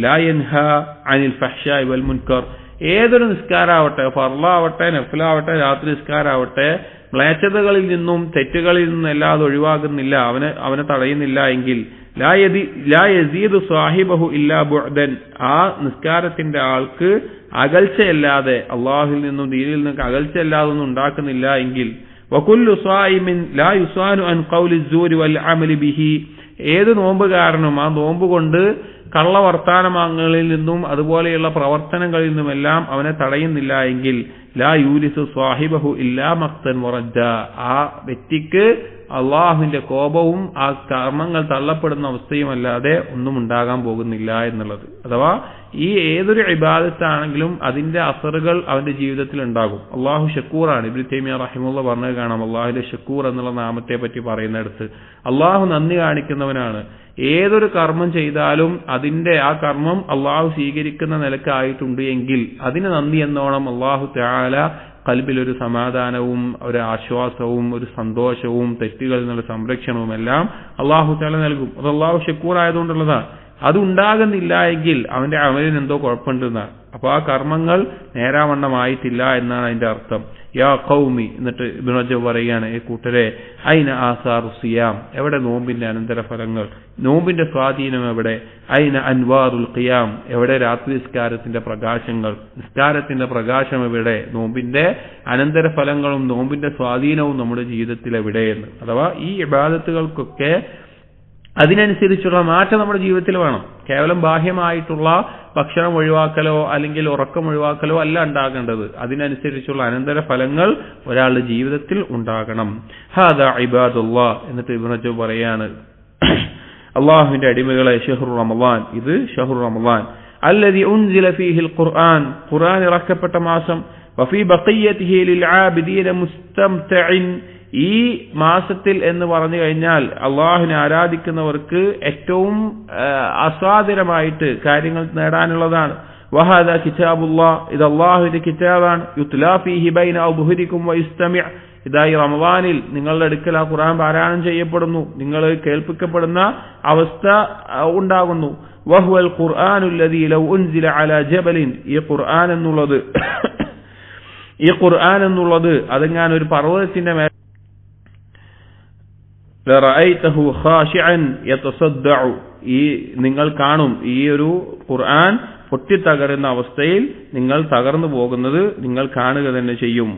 ലാ യൻഹാ അനിൽ ഫഹ്ശാഇ വൽ മുൻകർ, ഏതൊരു നിസ്കാരാവട്ടെ, ഫർളാവട്ടെ നഫ്ലാവട്ടെ രാത്രി നിസ്കാരാവട്ടെ, മ്ലേച്ഛതകളിൽ നിന്നും തെറ്റുകളിൽ നിന്നും അല്ലാതെ ഒഴിവാകുന്നില്ല, അവനെ തടയുന്നില്ല എങ്കിൽ ലാ യസീദു സാഹിബഹു ഇല്ലാ ബുഅദൻ, ആ നിസ്കാരത്തിന്റെ ആൾക്ക് അകൽച്ചയല്ലാതെ, അള്ളാഹുവിൽ നിന്നും ദീനിൽ നിന്നും അകൽച്ചയല്ലാതെ ഒന്നും ഉണ്ടാക്കുന്നില്ല എങ്കിൽ, വകുല്ലു സായിമിൻ ലാ യുസാനു അൻ ഖൗലി സൂരി വൽ അമലി ബിഹി, ഏത് നോമ്പുകാരനും ആ നോമ്പ് കൊണ്ട് കള്ളവർത്താനങ്ങളിൽ നിന്നും അതുപോലെയുള്ള പ്രവർത്തനങ്ങളിൽ നിന്നുമെല്ലാം അവനെ തടയുന്നില്ല എങ്കിൽ, ലാ യൂലിസു സ്വാഹിബഹു ഇല്ലാ മഖ്തൻ വറജ്ജ, ആ വ്യക്തിക്ക് അള്ളാഹുവിന്റെ കോപവും ആ കർമ്മങ്ങൾ തള്ളപ്പെടുന്ന അവസ്ഥയുമല്ലാതെ ഒന്നും ഉണ്ടാകാൻ പോകുന്നില്ല എന്നുള്ളത്. അഥവാ ഈ ഏതൊരു ഇബാദത്താണെങ്കിലും അതിന്റെ അസറുകൾ അവന്റെ ജീവിതത്തിൽ ഉണ്ടാകും. അള്ളാഹു ഷക്കൂറാണ്. ഇബ്നു തൈമിയ്യ റഹിമഹുല്ലാഹ് പറഞ്ഞത് കാണാം, അള്ളാഹുവിന്റെ ഷക്കൂർ എന്നുള്ള നാമത്തെ പറ്റി പറയുന്നിടത്ത് അള്ളാഹു നന്ദി കാണിക്കുന്നവനാണ്. ഏതൊരു കർമ്മം ചെയ്താലും അതിന്റെ ആ കർമ്മം അള്ളാഹു സ്വീകരിക്കുന്ന നിലക്കായിട്ടുണ്ട് എങ്കിൽ അതിന് നന്ദി എന്നോണം അള്ളാഹു തആല ഖൽബിൽ ഒരു സമാധാനവും ഒരു ആശ്വാസവും ഒരു സന്തോഷവും തെറ്റുകളിൽ നിന്നുള്ള സംരക്ഷണവും എല്ലാം അള്ളാഹു തആല നൽകും. അത് അള്ളാഹു ഷക്കൂർ ആയതുകൊണ്ടുള്ളതാണ്. അതുണ്ടാകുന്നില്ല എങ്കിൽ അവന്റെ അമലിന് എന്തോ കുഴപ്പമുണ്ടെന്നാണ്. അപ്പൊ ആ കർമ്മങ്ങൾ നേരാവണ്ണമായിട്ടില്ല എന്നാണ് അതിന്റെ അർത്ഥം. യാ ഖൗമി, എന്നിട്ട് ഇബ്നു റജബ് പറയുകയാണ്, ഈ കൂട്ടരെ, ഐന ആസാറു സിയാം, എവിടെ നോമ്പിന്റെ അനന്തരഫലങ്ങൾ, നോമ്പിന്റെ സ്വാധീനം എവിടെ, ഐന അൻവാറുൽ ഖിയാം, എവിടെ രാത്രി നിസ്കാരത്തിന്റെ പ്രകാശങ്ങൾ, നിസ്കാരത്തിന്റെ പ്രകാശം എവിടെ, നോമ്പിന്റെ അനന്തരഫലങ്ങളും നോമ്പിന്റെ സ്വാധീനവും നമ്മുടെ ജീവിതത്തിൽ എവിടെയെന്ന്. അഥവാ ഈ ഇബാദത്തുകൾക്കൊക്കെ അതിനനുസരിച്ചുള്ള മാറ്റം നമ്മുടെ ജീവിതത്തിൽ വേണം. കേവലം ബാഹ്യമായിട്ടുള്ള ഭക്ഷണം ഒഴിവാക്കലോ അല്ലെങ്കിൽ ഉറക്കം ഒഴിവാക്കലോ അല്ല ഉണ്ടാകേണ്ടത്. അതിനനുസരിച്ചുള്ള അനന്തര ഫലങ്ങൾ ഒരാളുടെ ജീവിതത്തിൽ ഉണ്ടാകണം. ഹാദാ ഇബാദുല്ലാഹ്, എന്നിട്ട് ഇബ്നു റജബ് പറയാണ്, അള്ളാഹുവിന്റെ അടിമകളെ, ഷഹ്റു റമളാൻ, ഇത് ഷഹ്റു റമളാൻ അല്ലദി ഉൻസില ഫീഹിൽ ഖുർആൻ, ഖുർആൻ ഇറക്കപ്പെട്ട മാസം, വഫീ ബഖിയ്യതിഹി ലിൽ ആബിദീന മുസ്തംതഇൻ, ഈ മാസത്തിൽ എന്ന് പറഞ്ഞു കഴിഞ്ഞാൽ അള്ളാഹുവിനെ ആരാധിക്കുന്നവർക്ക് ഏറ്റവും ആസ്വാദനമായിട്ട് കാര്യങ്ങൾ നേടാനുള്ളതാണ്. വഹാദാ കിതാബുല്ലാഹ്, ഇത് അള്ളാഹുവിന്റെ കിതാബാണ്. യുത്ലാ ഫീഹി ബൈന അദ്ഹുരികും വയസ്തമി, ഇതായി റമളാനിൽ നിങ്ങളുടെ അടുക്കൽ ആ ഖുർആൻ പാരായണം ചെയ്യപ്പെടുന്നു, നിങ്ങൾ കേൾപ്പിക്കപ്പെടുന്ന അവസ്ഥ ഉണ്ടാകുന്നു. വഹുവൽ ഖുർആനുല്ലദീ ലൗ ഉൻസില അലാ ജബലിൻ, ഈ ഖുർആൻ എന്നുള്ളത് ഈ ഖുർആൻ എന്നുള്ളത് അതെങ്ങാൻ ഒരു പർവ്വതത്തിന്റെ മേൽ ലറഅയ്തഹു ഖാശിഅൻ യതസദ്ദഉ, ഈ നിങ്ങൾ കാണും ഈ ഒരു ഖുർആൻ പൊട്ടിത്തകരുന്ന അവസ്ഥയിൽ നിങ്ങൾ തകർന്നു പോകുന്നത് നിങ്ങൾ കാണുക തന്നെ ചെയ്യും.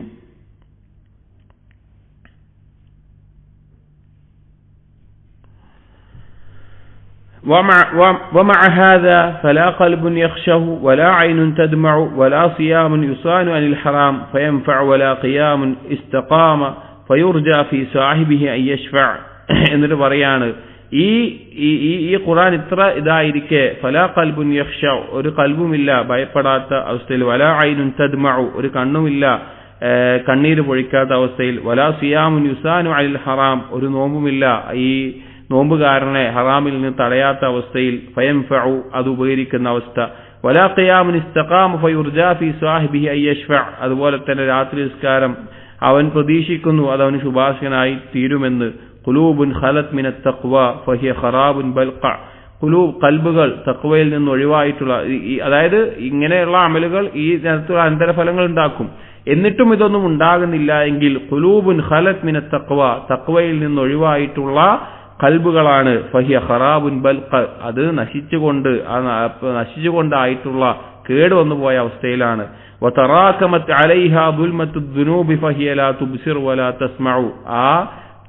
ومع هذا فلا قلب يخشه ولا عين تدمع ولا صيام يصان عن الحرام فينفع ولا قيام استقام فيرجى في صاحبه أن يشفع എന്നിട്ട് പറയാണ് ഈ ഖുർആൻ ഇത്ര ഇതായിരിക്കെ ഫലാ ഖൽബുൻ യഖ്ശ, ഒരു കൽബുമില്ല ഭയപ്പെടാത്ത അവസ്ഥയിൽ, വലാ ഐനുൻ തദ്മഉ, ഒരു കണ്ണുമില്ല കണ്ണീര് പൊഴിക്കാത്ത അവസ്ഥയിൽ, വലാ സിയാമുൻ യുസാനു അനിൽ ഹറാം, ഒരു നോമ്പുമില്ല ഈ നോമ്പുകാരനെ ഹറാമിൽ നിന്ന് തടയാത്ത അവസ്ഥയിൽ, ഫയൻഫഉ, അത് ഉപകരിക്കുന്ന അവസ്ഥ, വലാ ഖിയാമുൻ ഇസ്തഖാമ ഫയുർജാ ഫീ സാഹിബിഹി അൻ യശ്ഫഅ, അതുപോലെ തന്നെ രാത്രി നിസ്കാരം അവൻ പ്രതീക്ഷിക്കുന്നു അത് അവന് ശുപാർശകനായി തീരുമെന്ന്. ഖുലൂബുൻ ഖലത് മിനത് തഖ്വ ഫഹിയ ഖറാബുൻ ബൽഖ, കൽബുകൾ തഖ്വയിൽ നിന്ന് ഒഴിവായിട്ടുള്ള, അതായത് ഇങ്ങനെയുള്ള അമലുകൾ ഈ തരത്തിലുള്ള അനന്തരഫലങ്ങൾ ഉണ്ടാക്കും. എന്നിട്ടും ഇതൊന്നും ഉണ്ടാകുന്നില്ല എങ്കിൽ ഖുലൂബുൻ ഖലത് മിനത് തഖ്വ, തഖ്വയിൽ നിന്ന് ഒഴിവായിട്ടുള്ള കൽബുകളാണ് ഫഹിയ ഖറാബുൻ ബൽഖ, അത് നശിച്ചുകൊണ്ടായിട്ടുള്ള കേട് വന്നുപോയ അവസ്ഥയിലാണ്. വതറാകമത് അലൈഹാ ദുൽമത്തു ദുനൂബി ഫഹിയ ലാ തുബ്സിർ വലാ തസ്മഉ, ആ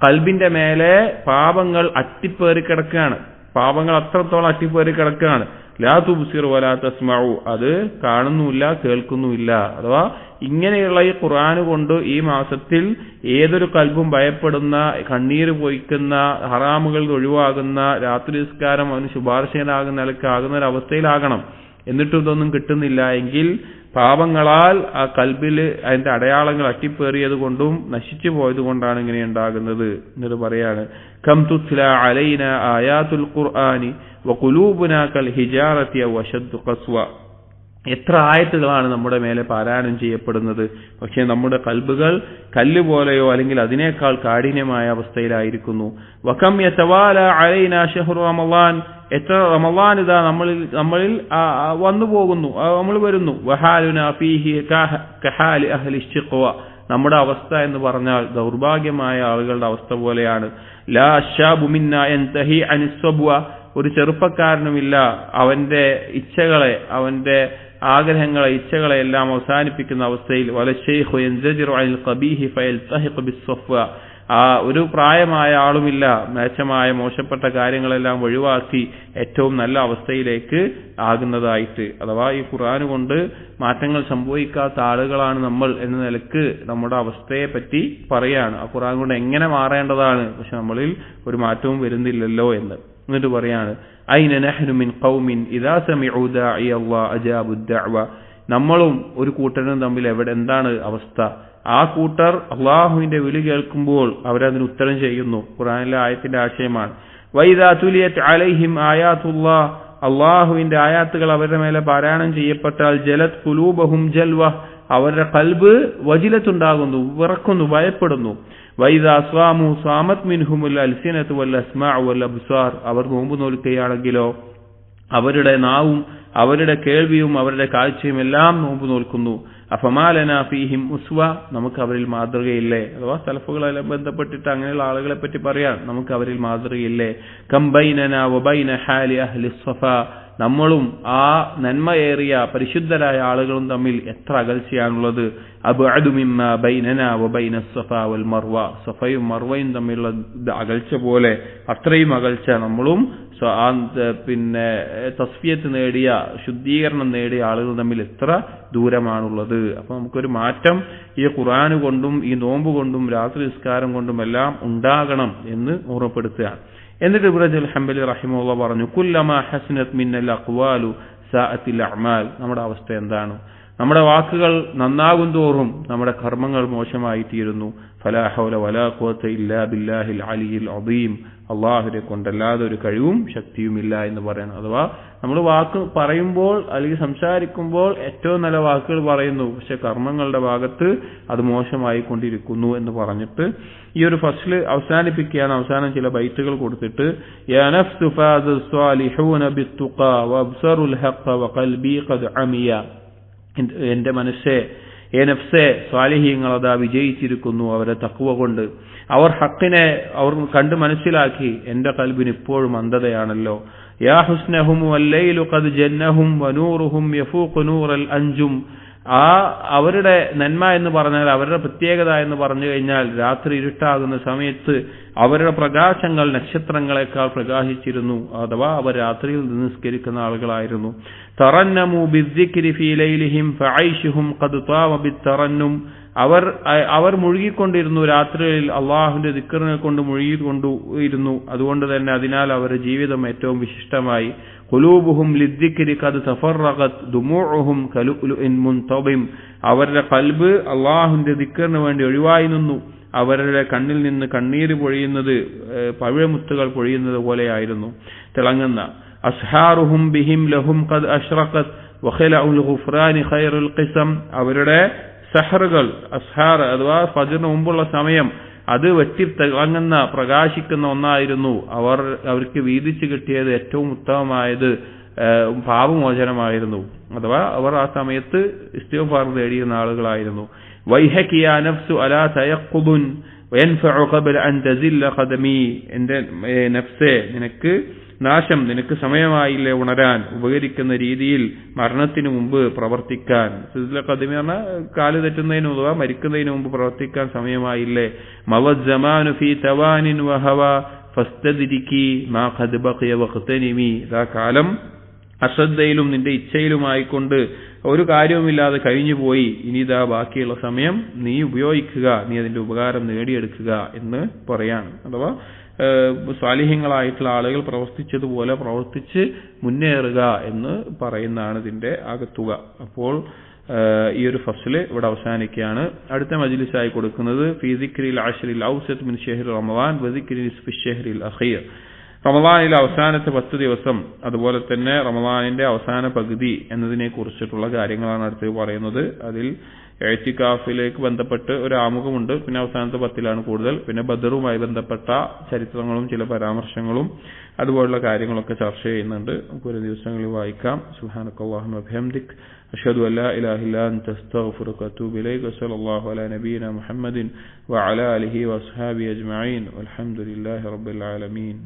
കൽബിന്റെ മേലെ പാപങ്ങൾ അട്ടിപ്പേറി കിടക്കുകയാണ്, പാപങ്ങൾ അത്രത്തോളം അട്ടിപ്പേറി കിടക്കുകയാണ്. ലാ തുബ്സിർ വലാ തസ്മഉ, അത് കാണുന്നുമില്ല കേൾക്കുന്നുമില്ല. അഥവാ ഇങ്ങനെയുള്ള ഈ ഖുർആൻ കൊണ്ട് ഈ മാസത്തിൽ ഏതൊരു കൽബും ഭയപ്പെടുന്ന, കണ്ണീര് പൊയ്ക്കുന്ന, ഹറാമുകൾ ഒഴിവാകുന്ന, രാത്രി നിസ്കാരം അവന് ശുപാർശകനാകുന്ന നിലക്കാകുന്ന ഒരു അവസ്ഥയിലാകണം. എന്നിട്ടും ഇതൊന്നും കിട്ടുന്നില്ല എങ്കിൽ പാപങ്ങളാൽ ആ കൽബില് അതിന്റെ അടയാളങ്ങൾ അട്ടിപ്പേറിയത് കൊണ്ടും നശിച്ചു പോയത് കൊണ്ടാണ് ഇങ്ങനെ ഉണ്ടാകുന്നത് എന്നിട്ട് പറയാണ്. കം തുത്ല അലൈന ആയാതുൽ ഖുർആനി വഖുലൂബുനാ കൽ ഹിജാറതി വശദ്ദു ഖസ്വ, എത്ര ആയത്തുകളാണ് നമ്മുടെ മേലെ പാരായണം ചെയ്യപ്പെടുന്നത്, പക്ഷേ നമ്മുടെ കൽബുകൾ കല്ല് പോലെയോ അല്ലെങ്കിൽ അതിനേക്കാൾ കാഠിന്യമായ അവസ്ഥയിലായിരിക്കുന്നു. വകം യതവാല അലൈന ശഹ്റു റമളാൻ, എത്ര റമളാൻ ഇതാ നമ്മളിൽ വന്നു പോകുന്നു, നമ്മൾ വരുന്നു. വഹാലുനാ ഫീഹി കഹാലി അഹ്ലി ശിഖ്വ, നമ്മുടെ അവസ്ഥ എന്ന് പറഞ്ഞാൽ ദൗർഭാഗ്യമായ ആളുകളുടെ അവസ്ഥ പോലെയാണ്. ലാ അശ്ശാബു മിന്നാ യൻതഹി അനിസ്സബ്വ, ഒരു ചെറുപ്പക്കാരനുമില്ല അവന്റെ ഇച്ഛകളെ, അവന്റെ ആഗ്രഹങ്ങളെ, ഇച്ഛകളെ എല്ലാം അവസാനിപ്പിക്കുന്ന അവസ്ഥയിൽ. വലശൈഖു യൻസജിറു അനിൽ ഖബീഹി ഫയൽതഹിഖു ബിസ്സഫ്വ, ഒരു പ്രായമായ ആളുമില്ല മേച്ചമായ മോശപ്പെട്ട കാര്യങ്ങളെല്ലാം ഒഴിവാക്കി ഏറ്റവും നല്ല അവസ്ഥയിലേക്ക് ആകുന്നതായിട്ട്. അഥവാ ഈ ഖുർആൻ കൊണ്ട് മാറ്റങ്ങൾ സംഭവിക്കാത്ത ആളുകളാണ് നമ്മൾ എന്ന നിലക്ക് നമ്മുടെ അവസ്ഥയെ പറ്റി പറയാണ്. ആ ഖുർആൻ കൊണ്ട് എങ്ങനെ മാറേണ്ടതാണ്, പക്ഷെ നമ്മളിൽ ഒരു മാറ്റവും വരുന്നില്ലല്ലോ എന്ന്. എന്നിട്ട് പറയാണ്, ഐന നഹ്നു മിൻ ഖൗമിൻ ഇദാ സമിഉ ദാഇ അല്ലാഹ് അജാബു ദഅവ, നമ്മളും ഒരു കൂട്ടരും തമ്മിൽ എന്താണ് അവസ്ഥ, ആ കൂട്ടർ അള്ളാഹുവിന്റെ വിളി കേൾക്കുമ്പോൾ അവരതിന് ഉത്തരം ചെയ്യുന്നു. ഖുർആനിലെ ആയത്തിന്റെ ആശയമാണ്. വൈദാ തുലിയത് അലൈഹിം ആയാതുല്ലാഹ്, അള്ളാഹുവിന്റെ ആയാത്തുകൾ അവരുടെ മേലെ പാരായണം ചെയ്യപ്പെട്ടാൽ ജലത് ഖുലൂബഹും ജൽവ, അവരുടെ കൽബ് വജിലത്തുണ്ടാകുന്നു, വിറക്കുന്നു, ഭയപ്പെടുന്നു. വൈദാ സ്വാമു സാമത് മിൻഹുമുൽ അൽസിനതു വൽ അസ്മാഉ വൽ അബ്സാർ, അവർ നോമ്പ് നോൽക്കുകയാണെങ്കിലോ അവരുടെ നാവും അവരുടെ കേൾവിയും അവരുടെ കാഴ്ചയും എല്ലാം നോമ്പ് നോൽക്കുന്നു. അഫമാലന ഫീഹിം ഉസ്വ, നമുക്ക് അവരിൽ മാതൃകയില്ലേ? അഥവാ സലഫുകളെല്ലാം ബന്ധപ്പെട്ടിട്ട് അങ്ങനെയുള്ള ആളുകളെ പറ്റി പറയാൻ നമുക്ക് അവരിൽ മാതൃകയില്ലേ? കം ബൈനന വബൈന ഹാലി അഹ്ലി സ്വഫ, നമ്മളും ആ നന്മയേറിയ പരിശുദ്ധരായ ആളുകളും തമ്മിൽ എത്ര അകൽച്ചയാണുള്ളത്. അബ്അദു മിമ്മാ ബൈനന വബൈന സ്വഫ വൽ മർവ, സ്വഫയും മർവയും തമ്മിലുള്ള അകൽച്ച പോലെ അത്രയും അകൽച്ച നമ്മളും പിന്നെ തസ്ഫിയത്ത് നേടിയ, ശുദ്ധീകരണം നേടിയ ആളുകൾ തമ്മിൽ എത്ര ദൂരമാണുള്ളത്. അപ്പൊ നമുക്കൊരു മാറ്റം ഈ ഖുർആൻ കൊണ്ടും ഈ നോമ്പ് കൊണ്ടും രാത്രി നിസ്കാരം കൊണ്ടും എല്ലാം ഉണ്ടാകണം എന്ന് ഓർമ്മപ്പെടുത്തുകയാണ്. എന്നിട്ട് ഇബ്രാഹിം ഹംബലി റഹിമഹുല്ലാഹ് പറഞ്ഞു, കുല്ലമാ ഹസ്നത് മിന്നൽ അഖ്വാലു സഅത്തിൽ അഅമാൽ, നമ്മുടെ അവസ്ഥ എന്താണ്? നമ്മുടെ വാക്കുകൾ നന്നാകും തോറും നമ്മുടെ കർമ്മങ്ങൾ മോശമായി തീരുന്നു. ഫലാ ഹൗല വലാ ഖുവത ഇല്ലാ ബില്ലാഹിൽ അലിയിൽ അദീം, അള്ളാഹുവിനെ കൊണ്ടല്ലാതെ ഒരു കഴിവും ശക്തിയുമില്ല എന്ന് പറയണം. അഥവാ നമ്മൾ വാക്ക് പറയുമ്പോൾ അല്ലെങ്കിൽ സംസാരിക്കുമ്പോൾ ഏറ്റവും നല്ല വാക്കുകൾ പറയുന്നു, പക്ഷെ കർമ്മങ്ങളുടെ ഭാഗത്ത് അത് മോശമായി കൊണ്ടിരിക്കുന്നു എന്ന് പറഞ്ഞിട്ട് ഈ ഒരു ഫസ്ല് അവസാനിപ്പിക്കുകയാണ്. അവസാനം ചില ബൈത്തുകൾ കൊടുത്തിട്ട്, യാ നഫ്സു ഫാദു സ്വാലിഹൂന ബിത്തുഖാ വഅബ്സറുൽ ഹഖ വഖൽബി ഖദ് അമിയ, എന്റെ മനസ്സേ, നഫ്സേ, സ്വാലിഹീങ്ങൾ അതാ വിജയിച്ചിരിക്കുന്നു അവരെ തഖ്വ കൊണ്ട്. അവർ ഹക്കിനെ അവർ കണ്ട് മനസ്സിലാക്കി. എന്റെ ഖൽബിന് ഇപ്പോഴും അന്ധതയാണല്ലോ. യാ ഹുസ്നഹും വല്ലൈലു ഖദ് ജന്നഹും വനൂറുഹും യഫൂഖു നൂറൽ അൻജും. അവരുടെ നന്മ എന്ന് പറഞ്ഞാൽ, അവരുടെ പ്രത്യേകത എന്ന് പറഞ്ഞു കഴിഞ്ഞാൽ, രാത്രി ഇരുട്ടാകുന്ന സമയത്ത് അവരുടെ പ്രകാശങ്ങൾ നക്ഷത്രങ്ങളെക്കാൾ പ്രകാശിച്ചിരുന്നു. അഥവാ അവർ രാത്രിയിൽ നിസ്കരിക്കുന്ന ആളുകളായിരുന്നു. തറന്നമു ബിദ്ദിക്രി ഫീ ലൈലിഹിം ഫഐശുഹും ഖദ് താവ ബിത്തറന്നും. അവർ മുഴുകിക്കൊണ്ടിരുന്നു, രാത്രിയിൽ അള്ളാഹുവിന്റെ ദിക്റിനെ കൊണ്ട് മുഴുകിക്കൊണ്ടിരുന്നു. അതുകൊണ്ട് തന്നെ അതിനാൽ അവരുടെ ജീവിതം ഏറ്റവും വിശിഷ്ടമായി. ഖുലൂബുഹും ലിദ്ദിക്രി ഖദ് തഫറഖത് ദുമൂഉഹും കലുഉലുഇൻ മുൻതബിം. അവരുടെ ഖൽബ് അള്ളാഹുവിന്റെ ദിക്റിന് വേണ്ടി ഒഴിവായി നിന്നു. അവരുടെ കണ്ണിൽ നിന്ന് കണ്ണീര് പൊഴിയുന്നത് പവിഴമുത്തുകൾ പൊഴിയുന്നത് പോലെയായിരുന്നു, തിളങ്ങുന്ന. അസ്ഹാറുഹും ബിഹിം ലഹും ഖദ് അഷ്റഖത് വഖലഉൽ ഗുഫ്രാനി ഖൈറുൽ ഖിസം. അവരുടെ സഹറുകൾ, അസ്ഹാർ അഥവാ ഫജ്റിന് മുമ്പുള്ള സമയം, അത് വെട്ടി തിളങ്ങുന്ന പ്രകാശിക്കുന്ന ഒന്നായിരുന്നു. അവർക്ക് വീതിച്ചു കിട്ടിയത് ഏറ്റവും ഉത്തമമായത് പാപമോചനമായിരുന്നു. അഥവാ അവർ ആ സമയത്ത് ഇസ്തിഗ്ഫാർ തേടിയിരുന്ന ആളുകളായിരുന്നു. വൈഹകി യാ നഫ്സു അലാ തയഖുദുൻ വയൻഫഉ ഖബ്ല അൻ തസില്ല ഖദമി. എന്റെ നഫ്സേ, നിനക്ക് നാശം, നിനക്ക് സമയമായില്ലേ ഉണരാൻ, ഉപകരിക്കുന്ന രീതിയിൽ മരണത്തിന് മുമ്പ് പ്രവർത്തിക്കാൻ. ഖദമി പറഞ്ഞാൽ കാല് തെറ്റുന്നതിന് മുമ്പ്, മരിക്കുന്നതിന് മുമ്പ് പ്രവർത്തിക്കാൻ സമയമായില്ലേ. മവദ് സമാനു ഫീ തവാനിൻ വഹവ ഫസ്തദ്രികി മാ ഖദ് ബഖിയ വഖ്തനിമി. ആ കാലം അശ്രദ്ധയിലും നിന്റെ ഇച്ഛയിലുമായിക്കൊണ്ട് ഒരു കാര്യവുമില്ലാതെ കഴിഞ്ഞുപോയി. ഇനിതാ ബാക്കിയുള്ള സമയം നീ ഉപയോഗിക്കുക, നീ അതിന്റെ ഉപകാരം നേടിയെടുക്കുക എന്ന് പറയാണ്. അഥവാ സ്വാലിഹ്യങ്ങളായിട്ടുള്ള ആളുകൾ പ്രവർത്തിച്ചതുപോലെ പ്രവർത്തിച്ച് മുന്നേറുക എന്ന് പറയുന്നതാണ് ഇതിന്റെ ആകത്തുക. അപ്പോൾ ഈ ഒരു ഫസ്ല് ഇവിടെ അവസാനിക്കുകയാണ്. അടുത്ത മജ്ലിസായി കൊടുക്കുന്നത് ഫീ ദിക്രിൽ അശ്റിൽ ഔസത് മിൻ ശഹ്രി റമളാൻ വ ദിക്രി നിസ്ഫി ശഹ്രിൽ അഖീർ. റമളാനിലെ അവസാനത്തെ 10 ദിവസം, അതുപോലെ തന്നെ റമളാനിന്റെ അവസാന പകുതി എന്നതിനെ കുറിച്ചിട്ടുള്ള കാര്യങ്ങളാണ് അടുത്ത് പറയുന്നത്. അതിൽ എഅ്തികാഫിലേക്ക് ബന്ധപ്പെട്ട് ഒരു ആമുഖമുണ്ട്. പിന്നെ അവസാനത്തെ 10ലാണ് കൂടുതൽ. പിന്നെ ബദറുമായി ബന്ധപ്പെട്ട ചരിത്രങ്ങളും ചില പരാമർശങ്ങളും അതുപോലുള്ള കാര്യങ്ങളൊക്കെ ചർച്ച ചെയ്യുന്നുണ്ട്. നമുക്ക് ഒരു ദിവസങ്ങളിൽ വായിക്കാം. സുബ്ഹാനക്കല്ലാഹുമ്മ വബിഹംദിക് അഷ്ഹദു അല്ലാ ഇലാഹ ഇല്ലാ അൻത അസ്തഗ്ഫിറുക വഅതൂബു ഇലൈക. വസല്ലല്ലാഹു അലാ നബിയിന മുഹമ്മദിൻ വഅലാ ആലിഹി വഅസ്ഹാബിഹി അജ്മഈൻ വൽഹംദുലില്ലാഹി റബ്ബിൽ ആലമീൻ.